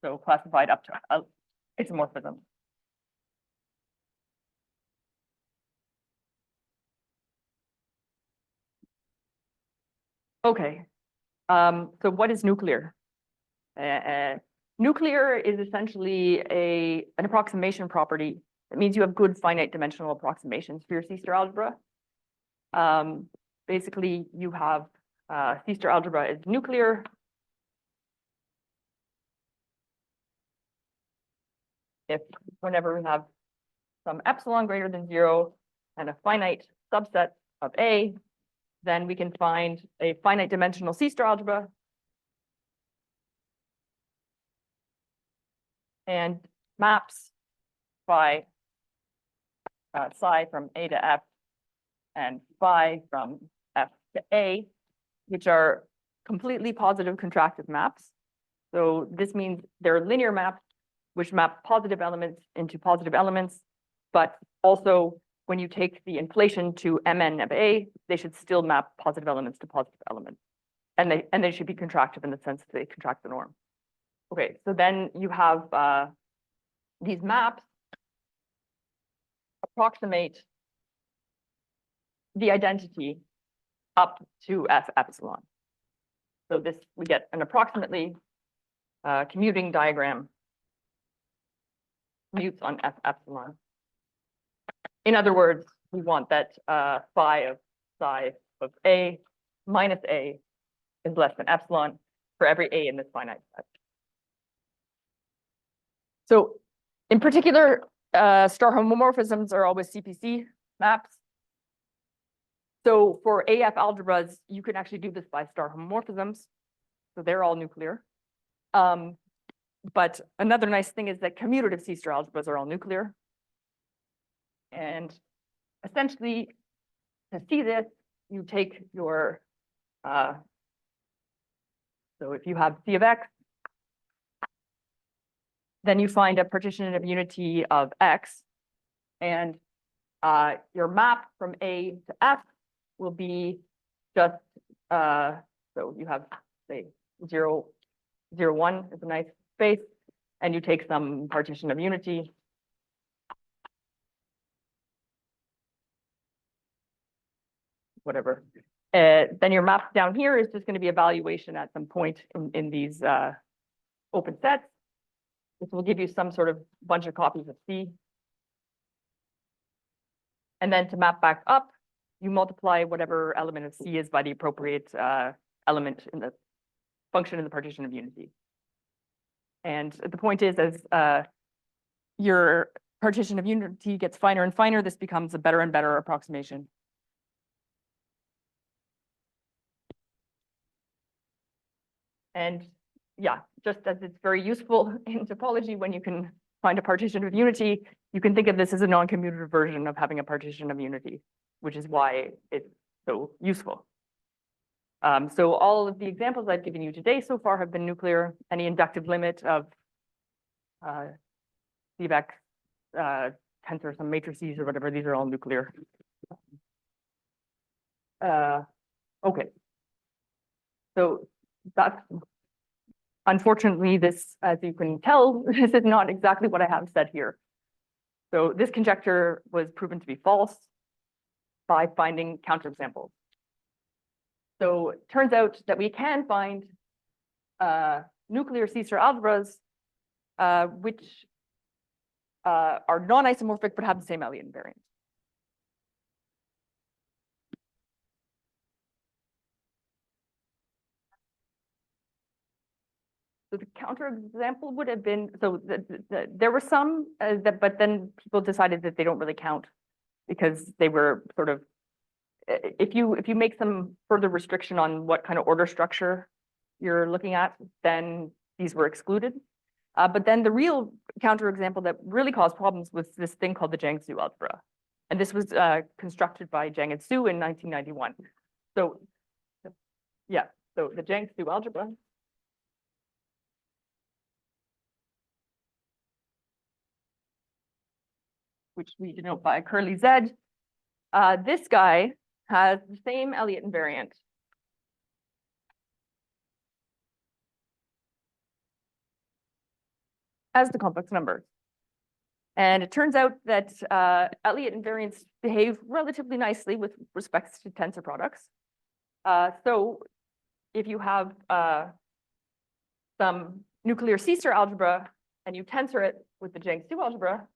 So classified up to isomorphism. Okay, so what is nuclear? Nuclear is essentially an approximation property. It means you have good finite dimensional approximations for your C-star algebra. Basically, you have C-star algebra is nuclear. If whenever we have some epsilon greater than 0 and a finite subset of A, then we can find a finite dimensional C-star algebra. And maps by psi from A to F and phi from F to A, which are completely positive contractive maps. So this means they're linear maps which map positive elements into positive elements, but also when you take the inflation to Mn of A, they should still map positive elements to positive elements. And they should be contractive in the sense that they contract the norm. Okay, so then you have these maps approximate the identity up to F epsilon. So this, we get an approximately commuting diagram mutes on F epsilon. In other words, we want that phi of psi of A minus A is less than epsilon for every A in this finite set. So in particular, star homomorphisms are always CPC maps. So for AF algebras, you can actually do this by star homomorphisms. So they're all nuclear. But another nice thing is that commutative C-star algebras are all nuclear. And essentially, to see this, you take your, so if you have C of X, then you find a partition of unity of X, and your map from A to F will be just, so you have, say, 0, 0, 1 is a nice space, and you take some partition of unity. whatever. Then your map down here is just going to be evaluation at some point in these open sets. This will give you some sort of bunch of copies of C. And then to map back up, you multiply whatever element of C is by the appropriate element in the function in the partition of unity. And the point is, as your partition of unity gets finer and finer, this becomes a better and better approximation. And yeah, just as it's very useful in topology when you can find a partition of unity, you can think of this as a non-commutative version of having a partition of unity, which is why it's so useful. So all of the examples I've given you today so far have been nuclear. Any inductive limit of CVEC, tensor, some matrices or whatever, these are all nuclear. Okay. So that's, unfortunately, this, as you can tell, this is not exactly what I have said here. So this conjecture was proven to be false by finding counterexamples. So it turns out that we can find nuclear C-star algebras which are non-isomorphic but have the same Elliott invariant. So the counterexample would have been, so there were some but then people decided that they don't really count because they were sort of, if you make some further restriction on what kind of order structure you're looking at, then these were excluded. But then the real counterexample that really caused problems was this thing called the Jiang-Su algebra. And this was constructed by Jiang and Su in 1991. So yeah, so the Jiang-Su algebra. Which we denote by a curly Z. This guy has the same Elliott invariant. As the complex numbers. And it turns out that Elliott invariants behave relatively nicely with respect to tensor products. So if you have some nuclear C-star algebra and you tensor it with the Jiang-Su algebra,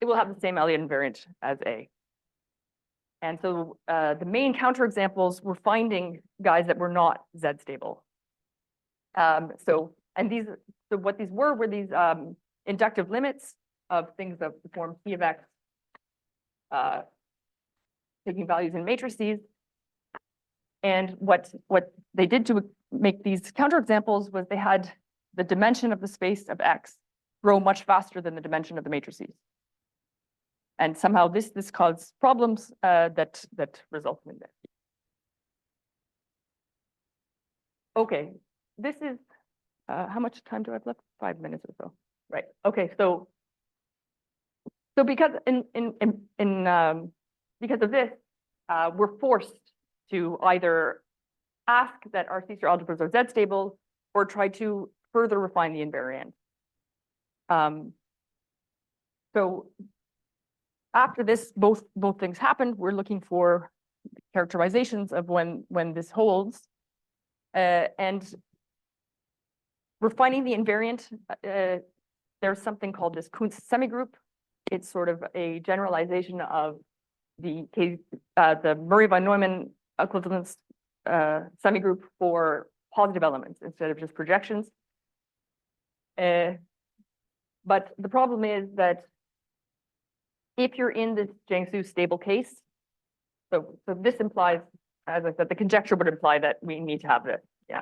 it will have the same Elliott invariant as A. And so the main counterexamples were finding guys that were not Z stable. So what these were these inductive limits of things of the form P of X, taking values in matrices. And what they did to make these counterexamples was they had the dimension of the space of X grow much faster than the dimension of the matrices. And somehow this caused problems that resulted in this. Okay, this is how much time do I have left? 5 minutes or so. Right. Okay. So because because of this, we're forced to either ask that our C-star algebras are Z stable or try to further refine the invariant. So after this, both things happened. We're looking for characterizations of when this holds, and refining the invariant. There's something called this Kunz semigroup. It's sort of a generalization of the Murray von Neumann equivalence semigroup for positive elements instead of just projections. But the problem is that if you're in this Jiang-Su stable case, so this implies, as I said, the conjecture would imply that we need to have this. Yeah,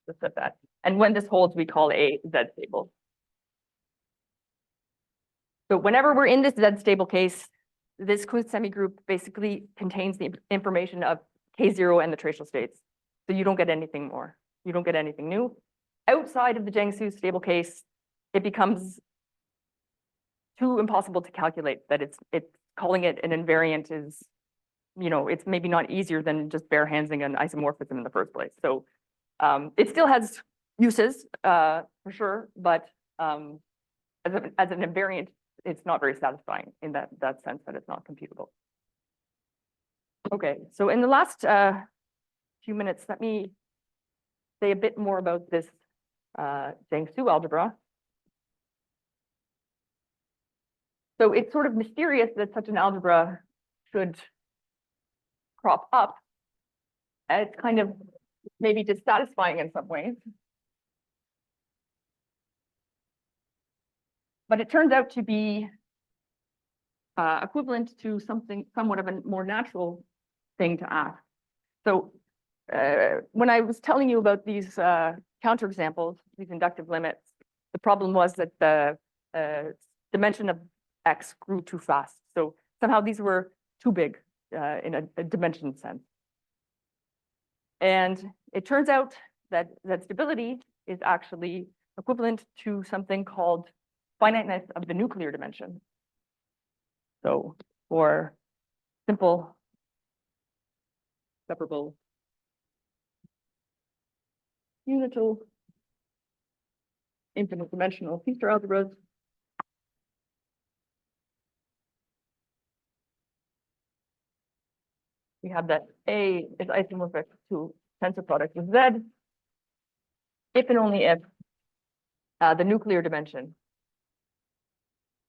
just said that. And when this holds, we call A Z stable. So whenever we're in this Z stable case, this Kunz semigroup basically contains the information of K0 and the tracial states. So you don't get anything more. You don't get anything new. Outside of the Jiang-Su stable case, it becomes too impossible to calculate that it's calling it an invariant is, it's maybe not easier than just bare-handsing an isomorphism in the first place. So it still has uses for sure, but as an invariant, it's not very satisfying in that sense that it's not computable. Okay, so in the last few minutes, let me say a bit more about this Jiang-Su algebra. So it's sort of mysterious that such an algebra should crop up. And it's kind of maybe dissatisfying in some ways. But it turns out to be equivalent to something somewhat of a more natural thing to ask. So when I was telling you about these counterexamples, these inductive limits, the problem was that the dimension of X grew too fast. So somehow these were too big in a dimension sense. And it turns out that stability is actually equivalent to something called finiteness of the nuclear dimension. So for simple separable unital infinite dimensional feature algebras, we have that A is isomorphic to tensor product with Z if and only if the nuclear dimension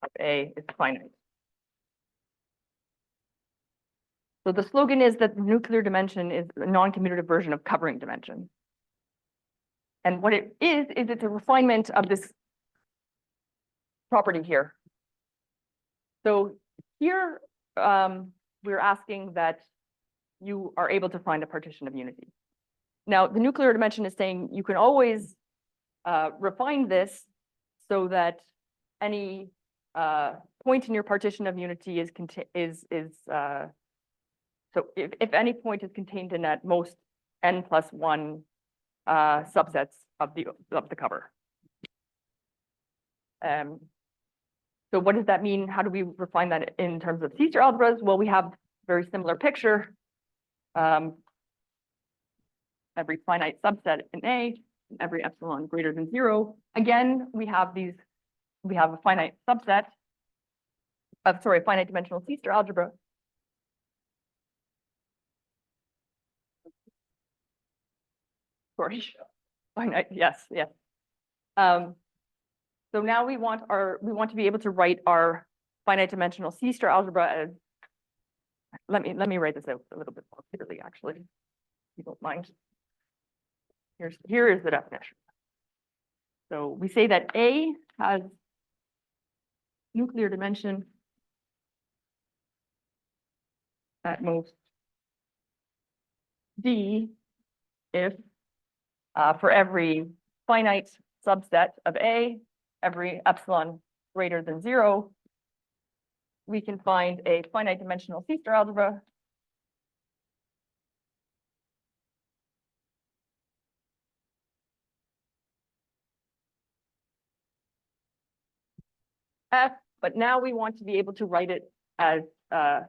of A is finite. So the slogan is that the nuclear dimension is a non-commutative version of covering dimension. And what it is it's a refinement of this property here. So here we're asking that you are able to find a partition of unity. Now, the nuclear dimension is saying you can always refine this so that any point in your partition of unity so if any point is contained in at most n+1 subsets of the cover. So what does that mean? How do we refine that in terms of C-star algebras? Well, we have a very similar picture. Every finite subset in A, every epsilon greater than 0. Again, we have a finite subset of, sorry, finite dimensional C-star algebra. Sorry, finite, yes. So now we want to be able to write our finite dimensional C-star algebra as, let me write this out a little bit more clearly, actually, if you don't mind. Here is the definition. So we say that A has nuclear dimension at most D if for every finite subset of A, every epsilon greater than 0, we can find a finite dimensional C-star algebra F, but now we want to be able to write it as a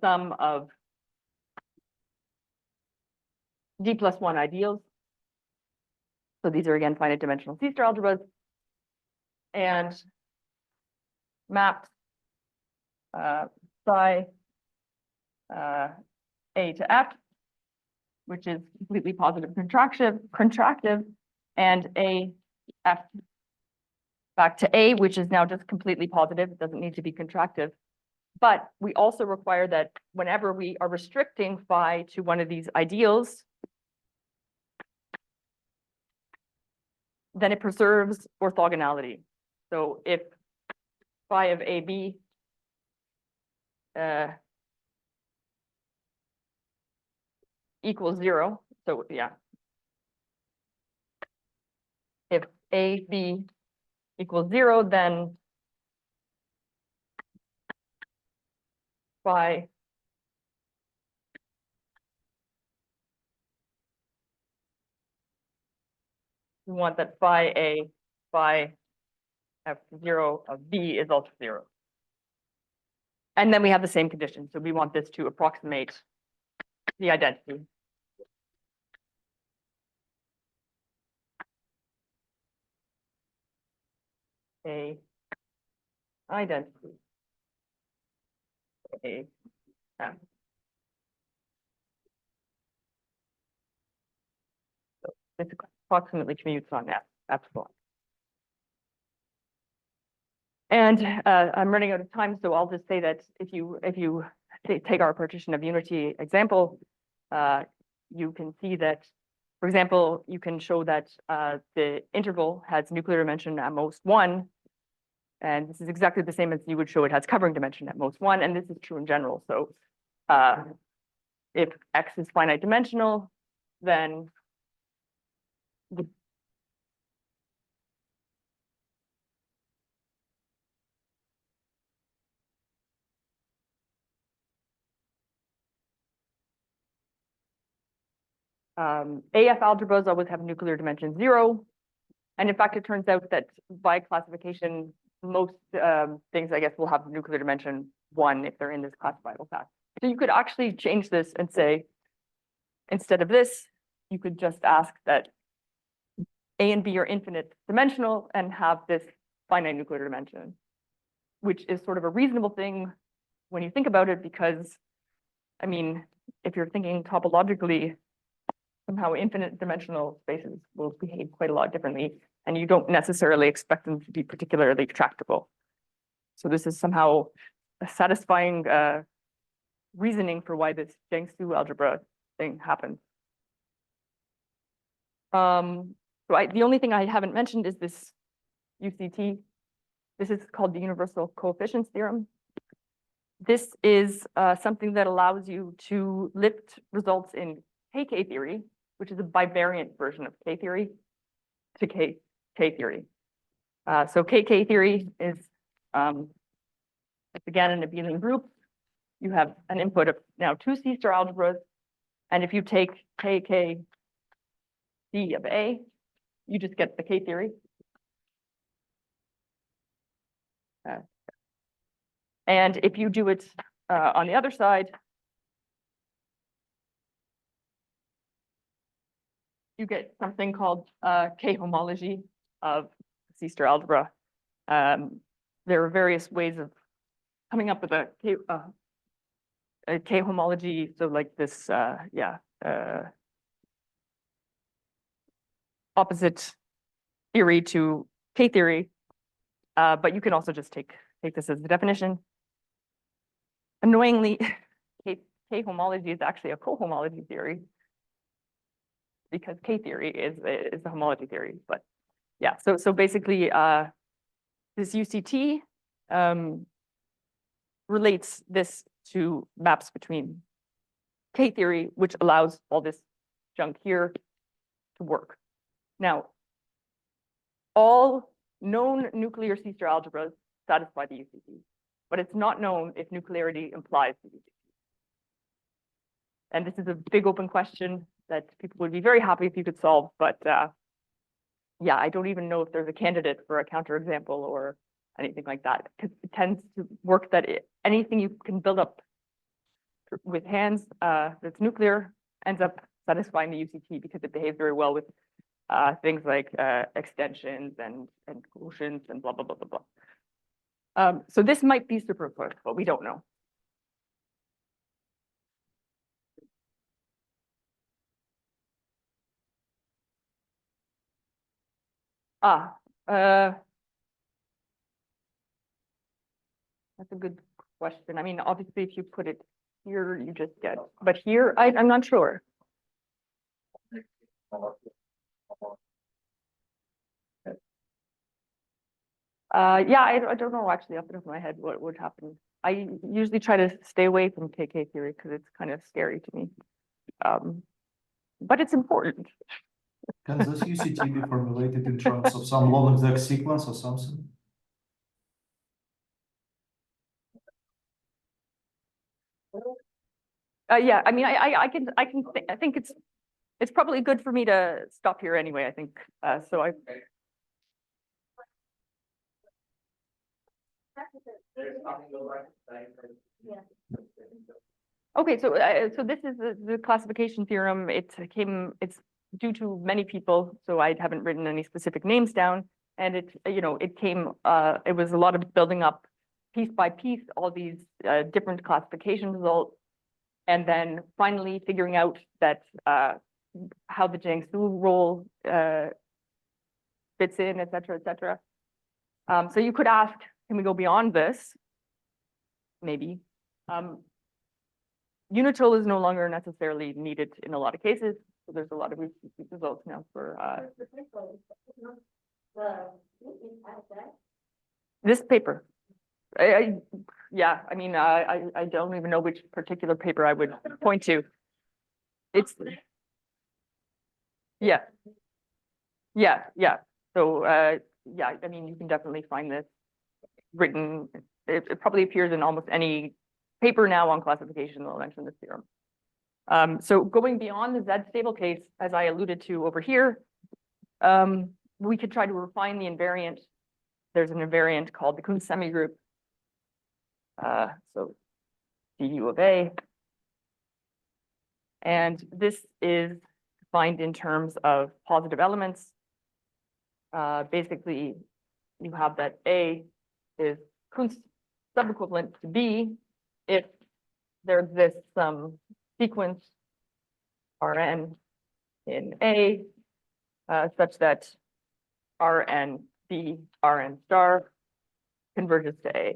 sum of D+1 ideals. So these are again finite dimensional C-star algebras, and mapped psi A to F, which is completely positive contractive, and A F back to A, which is now just completely positive. It doesn't need to be contractive. But we also require that whenever we are restricting phi to one of these ideals, then it preserves orthogonality. So if phi of AB equals 0, so yeah, if AB equals 0, then phi we want that phi A, phi F0 of B is also 0. And then we have the same condition. So we want this to approximate the identity. A identity. Okay. Yeah. So this approximately commutes on that epsilon. And I'm running out of time, so I'll just say that if you take our partition of unity example, you can see that, for example, you can show that the interval has nuclear dimension at most 1. And this is exactly the same as you would show it has covering dimension at most 1. And this is true in general. So if X is finite dimensional, then the AF algebras always have nuclear dimension 0. And in fact, it turns out that by classification, most things, I guess, will have nuclear dimension 1 if they're in this classifiable class. So you could actually change this and say, instead of this, you could just ask that A and B are infinite dimensional and have this finite nuclear dimension, which is sort of a reasonable thing when you think about it, because, I mean, if you're thinking topologically, somehow infinite dimensional spaces will behave quite a lot differently, and you don't necessarily expect them to be particularly tractable. So this is somehow a satisfying reasoning for why this Jiang-Su algebra thing happens. So the only thing I haven't mentioned is this UCT. This is called the universal coefficients theorem. This is something that allows you to lift results in KK theory, which is a bivariant version of K theory, to K theory. So KK theory is, again, an abelian group. You have an input of now 2 C-star algebras. And if you take KK D of A, you just get the K theory. And if you do it on the other side, you get something called Cohomology of C-star algebra. There are various ways of coming up with a Cohomology. So like this, opposite theory to K theory, but you can also just take this as the definition. Annoyingly, K-homology is actually a cohomology theory, because K theory is the homology theory. But yeah, so basically, this UCT relates this to maps between K theory, which allows all this junk here to work. Now, all known nuclear C-star algebras satisfy the UCT, but it's not known if nuclearity implies the UCT. And this is a big open question that people would be very happy if you could solve, but yeah, I don't even know if there's a candidate for a counterexample or anything like that, because it tends to work that anything you can build up with hands that's nuclear ends up satisfying the UCT, because it behaves very well with things like extensions and quotients and blah, blah, blah, blah, blah. So this might be superfluous, but we don't know. That's a good question. I mean, obviously, if you put it here, you just get, but here, I'm not sure. Yeah, I don't know actually off the top of my head what would happen. I usually try to stay away from KK theory because it's kind of scary to me. But it's important. Can this UCT be formulated in terms of some long exact sequence or something? Yeah, I mean, I think it's probably good for me to stop here anyway, I think. So I. Okay, so this is the classification theorem. It's due to many people, so I haven't written any specific names down. And it came, it was a lot of building up piece by piece all these different classification results, and then finally figuring out that how the Jiang-Su rule fits in, et cetera, et cetera. So you could ask, can we go beyond this? Maybe. Unitil is no longer necessarily needed in a lot of cases. So there's a lot of results now for this paper. Yeah, I mean, I don't even know which particular paper I would point to. It's yeah. So yeah, I mean, you can definitely find this written. It probably appears in almost any paper now on classification that will mention this theorem. So going beyond the Z stable case, as I alluded to over here, we could try to refine the invariant. There's an invariant called the Kunz semigroup. So du of A. And this is defined in terms of positive elements. Basically, you have that A is Kunz subequivalent to B if there exists some sequence Rn in A such that Rn B Rn star converges to A.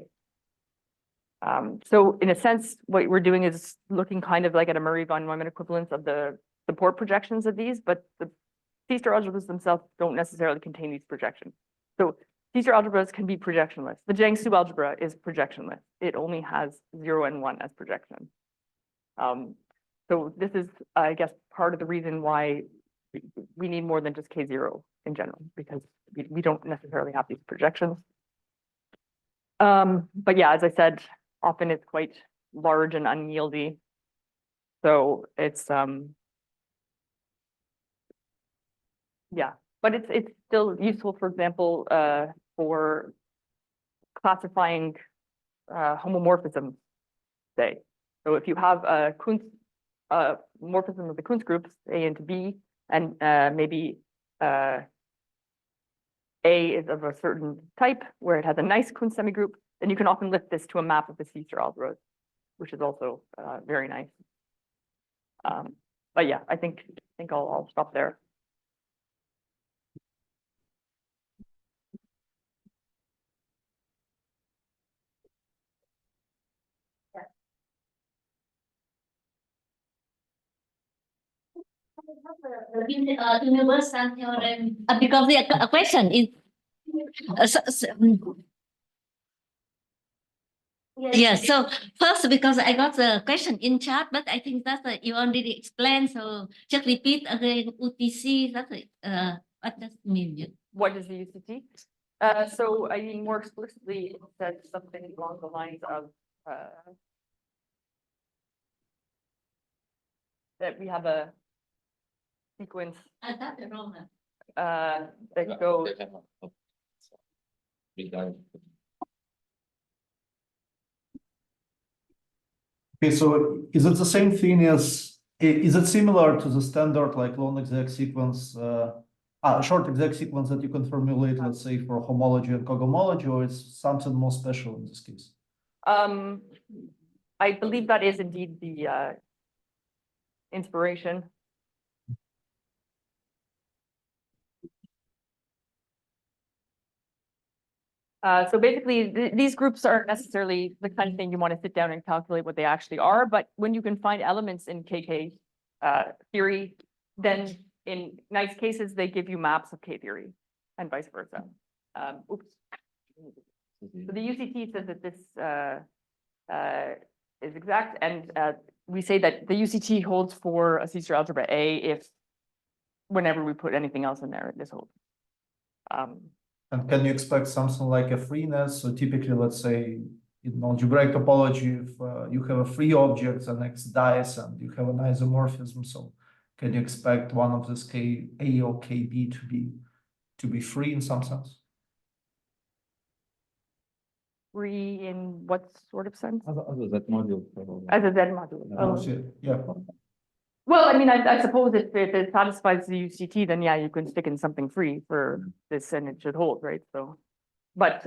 So in a sense, what we're doing is looking kind of like at a Murray von Neumann equivalence of the support projections of these, but the C-star algebras themselves don't necessarily contain these projections. So C-star algebras can be projectionless. The Jiang-Su algebra is projectionless. It only has 0 and 1 as projection. So this is, I guess, part of the reason why we need more than just K0 in general, because we don't necessarily have these projections. But yeah, as I said, often it's quite large and unyieldy. So it's yeah, but it's still useful, for example, for classifying homomorphisms, say. So if you have a Kunz morphism of the Kunz groups A into B, and maybe A is of a certain type where it has a nice Kunz semigroup, then you can often lift this to a map of the C-star algebras, which is also very nice. But yeah, I think I'll stop there. Universal theorem, because the question is yes. So first, because I got the question in chat, but I think that you already explained. So just repeat again. UTC. That's what does it mean? What is the UCT? So I mean, more explicitly, it says something along the lines of that we have a sequence that goes. Okay, so is it the same thing as, is it similar to the standard like long exact sequence, short exact sequence that you can formulate, let's say, for homology and cohomology, or it's something more special in this case? I believe that is indeed the inspiration. So basically, these groups aren't necessarily the kind of thing you want to sit down and calculate what they actually are, but when you can find elements in KK theory, then in nice cases, they give you maps of K theory and vice versa. Oops. So the UCT says that this is exact, and we say that the UCT holds for a C-star algebra A if whenever we put anything else in there, this holds. And can you expect something like a freeness? So typically, let's say in algebraic topology, if you have a free object and X dice and you have an isomorphism, so can you expect one of this K A or KB to be free in some sense? Free in what sort of sense? As a Z module, probably. As a Z module. Oh. Yeah. Well, I mean, I suppose if it satisfies the UCT, then yeah, you can stick in something free for this and it should hold, right? So, but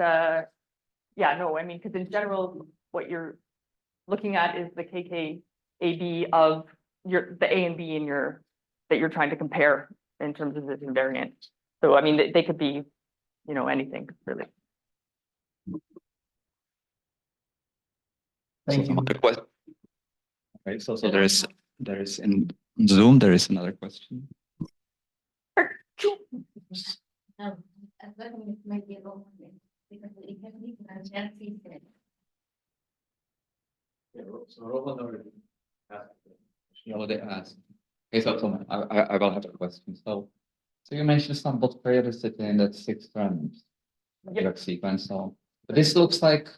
Yeah, no, I mean, because in general, what you're looking at is the KKAB of the A and B in that you're trying to compare in terms of this invariant. So I mean, they could be, anything really. Thank you. Another question. Okay, so there is in Zoom, there is another question. No, I'm going to make it open because it can be said. So Roland already asked. She already asked. Okay, so I will have a question. So you mentioned some dot periodicity in that 6 randoms Yep. sequence. So but this looks like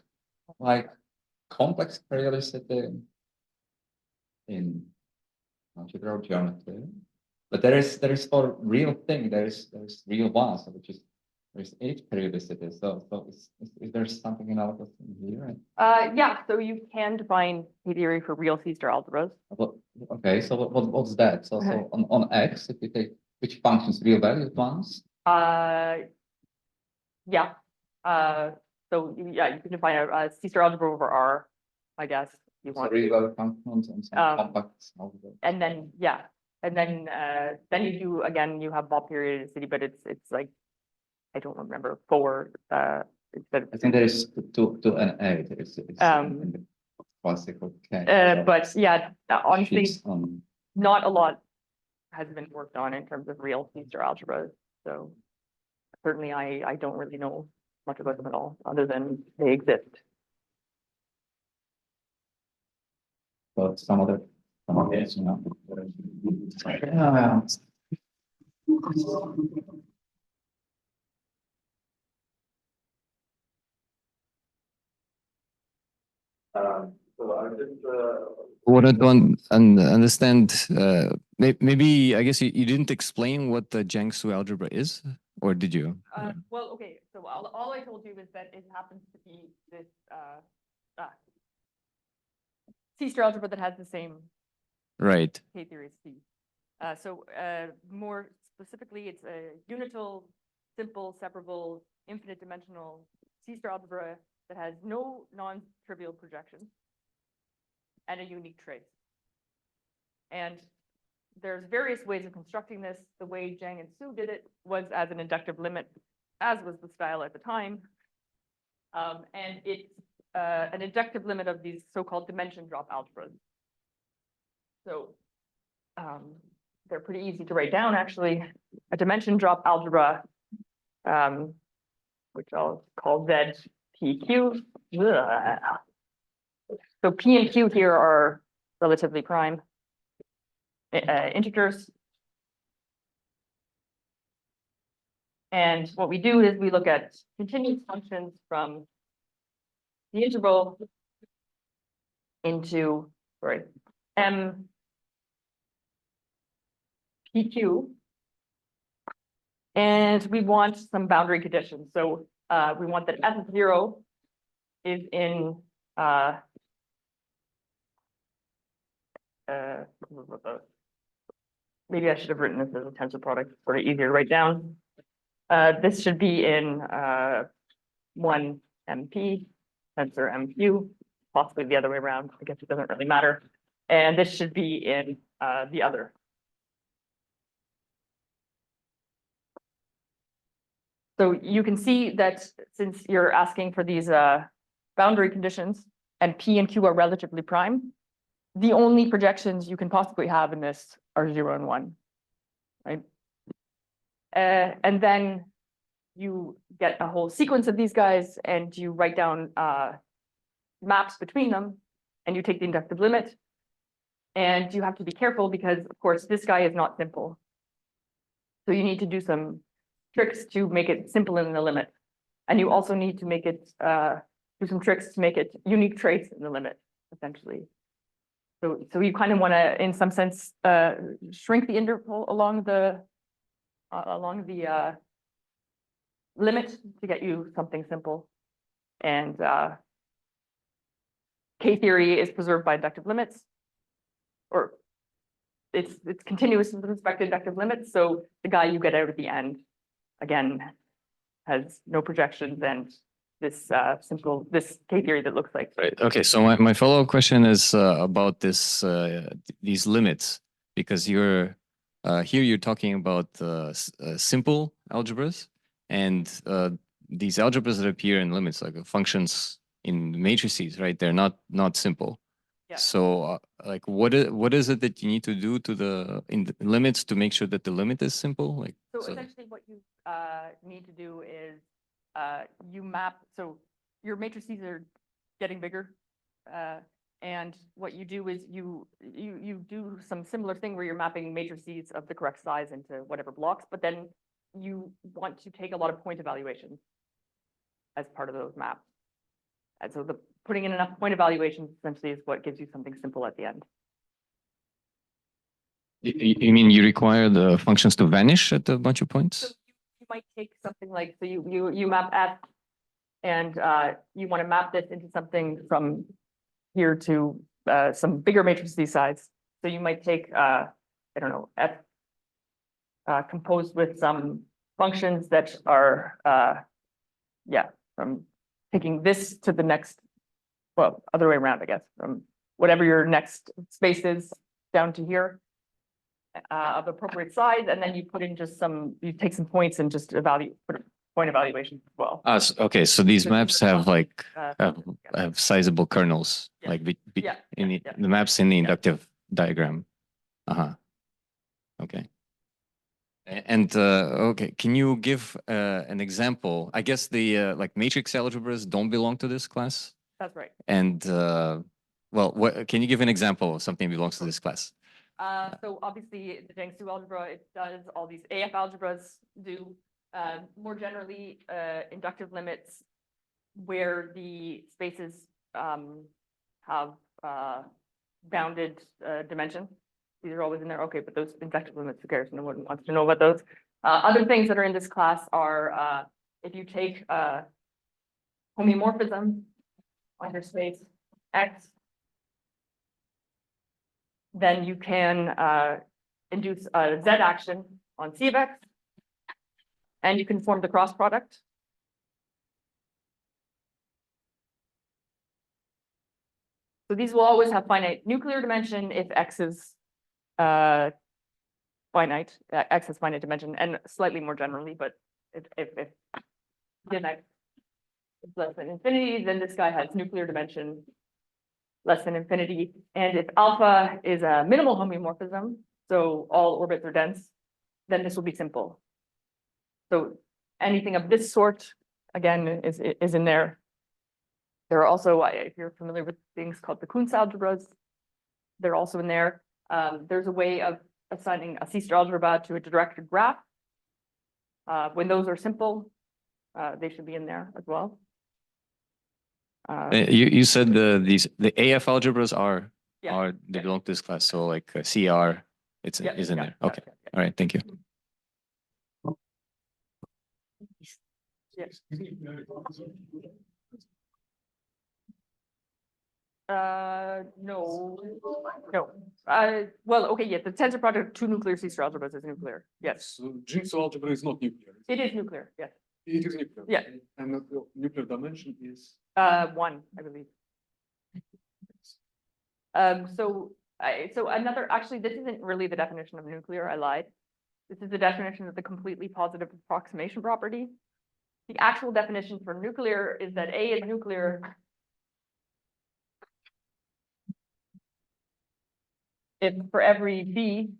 complex periodicity in algebra geometry. But there is for real thing, there's real one, so which is there's 8 periodicity. So is there something analogous in here? Yeah, so you can define a theory for real C-star algebras. Okay, so what's that? So on X, if you take which functions, real valued ones? Yeah. So yeah, you can define a C-star algebra over R, I guess, if you So want. real valued functions and some complex algebra. And then, yeah, and then you do, again, you have ball periodicity, but it's like, I don't remember, 4 instead of. I think there is 2 and 8. It's in the classical case. But yeah, honestly, Sheets on not a lot has been worked on in terms of real C-star algebras. So certainly I don't really know much about them at all, other than they exist. but some other yes, Yeah. So I just Wanted to understand, maybe, I guess you didn't explain what the Jiang-Su algebra is, or did you? Well, okay, so all I told you is that it happens to be this C-star algebra that has the same Right. K-theory C. So more specifically, it's a unital, simple, separable, infinite dimensional C-star algebra that has no non-trivial projections and a unique trace. And there's various ways of constructing this. The way Jiang and Su did it was as an inductive limit, as was the style at the time. And it's an inductive limit of these so-called dimension drop algebras. So they're pretty easy to write down, actually. A dimension drop algebra, which I'll call ZPQ. Ugh. So P and Q here are relatively prime integers. And what we do is we look at continuous functions from the interval into, M PQ. And we want some boundary conditions. So we want that F0 is in maybe I should have written this as a tensor product, sort of easier to write down. This should be in 1 MP, tensor MQ, possibly the other way around. I guess it doesn't really matter. And this should be in the other. So you can see that since you're asking for these boundary conditions and P and Q are relatively prime, the only projections you can possibly have in this are 0 and 1, right? And then you get a whole sequence of these guys and you write down maps between them and you take the inductive limit. And you have to be careful because, of course, this guy is not simple. So you need to do some tricks to make it simple in the limit. And you also need to make it, do some tricks to make it unique trace in the limit, essentially. So you kind of want to, in some sense, shrink the interval along the limit to get you something simple. And K-theory is preserved by inductive limits, or it's continuous with respect to inductive limits. So the guy you get out at the end, again, has no projections and this this K-theory that looks like. Right. Okay. So my follow-up question is about these limits, because you're here you're talking about simple algebras and these algebras that appear in limits, like functions in matrices, right? They're not simple. Yeah. So like what is it that you need to do to the limits to make sure that the limit is simple? Like So essentially what you need to do is you map, so your matrices are getting bigger. And what you do is you do some similar thing where you're mapping matrices of the correct size into whatever blocks, but then you want to take a lot of point evaluations as part of those maps. And so the putting in enough point evaluations essentially is what gives you something simple at the end. you mean you require the functions to vanish at a bunch of points? So you might take something like, so you map F and you want to map this into something from here to some bigger matrices size. So you might take, I don't know, F composed with some functions that are, from taking this to the next, well, other way around, I guess, from whatever your next space is down to here of appropriate size, and then you put in just you take some points and just put a point evaluation as well. Okay, so these So maps these are have like functions, have sizable kernels, Yeah. like Yeah, in yeah. the maps in the inductive diagram. Okay. And okay, can you give an example? I guess the like matrix algebras don't belong to this class. That's right. And well, can you give an example of something that belongs to this class? So obviously the Jiang-Su algebra, it does all these AF algebras do. More generally, inductive limits where the spaces have bounded dimension. These are always in there. Okay, but those inductive limits, who cares? No one wants to know about those. Other things that are in this class are if you take homeomorphism on your space X, then you can induce a Z action on C of X, and you can form the cross product. So these will always have finite nuclear dimension if X is finite, X has finite dimension, and slightly more generally, but if then X is less than infinity, then this guy has nuclear dimension less than infinity. And if alpha is a minimal homeomorphism, so all orbits are dense, then this will be simple. So anything of this sort, again, is in there. There are also, if you're familiar with things called the Kunz algebras, they're also in there. There's a way of assigning a C-star algebra to a directed graph. When those are simple, they should be in there as well. You said the AF algebras are Yeah, they belong to this class, so like CR is in there. Okay, all right, thank you. No. Well, okay, yeah, the tensor product of two nuclear C-star algebras is nuclear. Yes, So Jiang-Su algebra is not nuclear. it is nuclear. Yes, It is nuclear. Yeah. And the nuclear dimension is. 1, I believe. So another, actually, this isn't really the definition of nuclear. I lied. This is the definition of the completely positive approximation property. The actual definition for nuclear is that A is nuclear if for every B,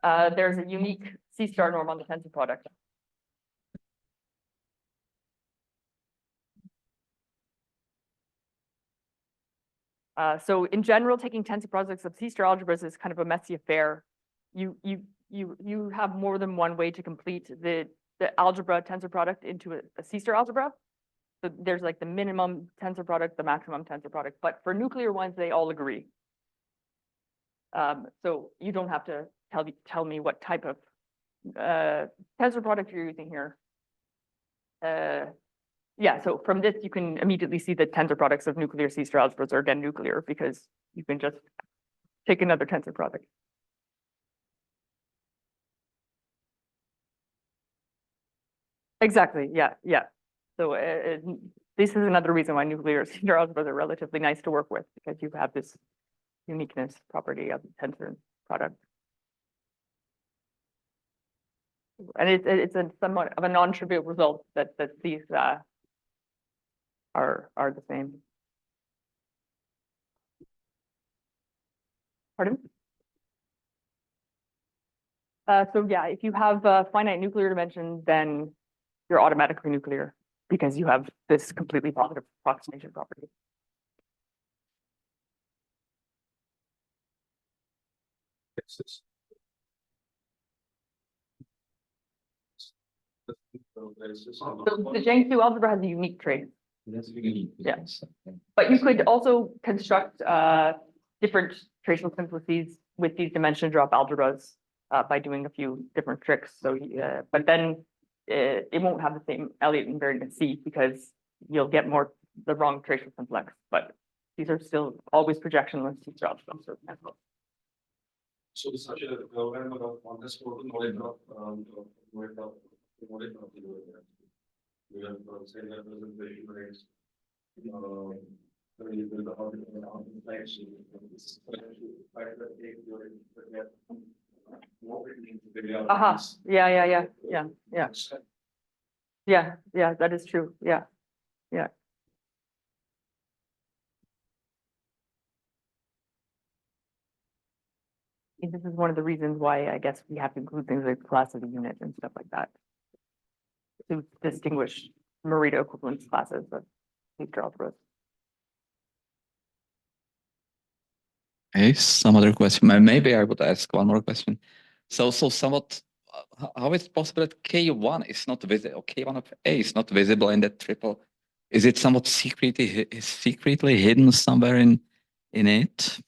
there's a unique C-star norm on the tensor product. So in general, taking tensor products of C-star algebras is kind of a messy affair. You have more than one way to complete the algebra tensor product into a C-star algebra. So there's like the minimum tensor product, the maximum tensor product, but for nuclear ones, they all agree. So you don't have to tell me what type of tensor product you're using here. Yeah, so from this, you can immediately see the tensor products of nuclear C-star algebras are again nuclear because you can just take another tensor product. Exactly, yeah. So this is another reason why nuclear scalar algebras are relatively nice to work with, because you have this uniqueness property of the tensor product. And it's a somewhat of a non-trivial result that these are the same. Pardon? So yeah, if you have a finite nuclear dimension, then you're automatically nuclear because you have this completely positive approximation property. So the Jiang-Su algebra has a unique trait. Yeah. But you could also construct different tracial simplices with these dimension drop algebras by doing a few different tricks. So, but then it won't have the same Elliott invariant as C because you'll get more the wrong tracial simplex. But these are still always projectionless teacher algebras. So such a program of underscore knowledge of we have say representation rates. Aha. Yeah. Yeah, that is true. Yeah. This is one of the reasons why I guess we have to include things like class of the unit and stuff like that to distinguish Morita equivalence classes of teacher algebras. Okay, some other question. Maybe I would ask one more question. So somewhat, how is it possible that K1 is not visible, or K1 of A is not visible in that triple? Is it somewhat secretly hidden somewhere in it?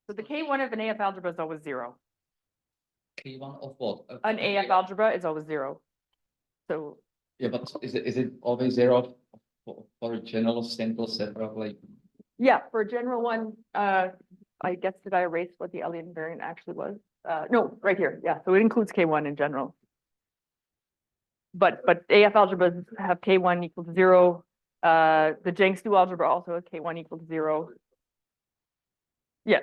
So the K1 of an AF algebra is always 0. K1 of what? An AF algebra is always 0. So Yeah, but is it always 0 for a general simple separable? Like... Yeah, for a general one, I guess did I erase what the Elliott invariant actually was? No, right here. Yeah, so it includes K1 in general. But AF algebras have K1 equal to 0. The Jiang-Su algebra also has K1 equal to 0. Yeah,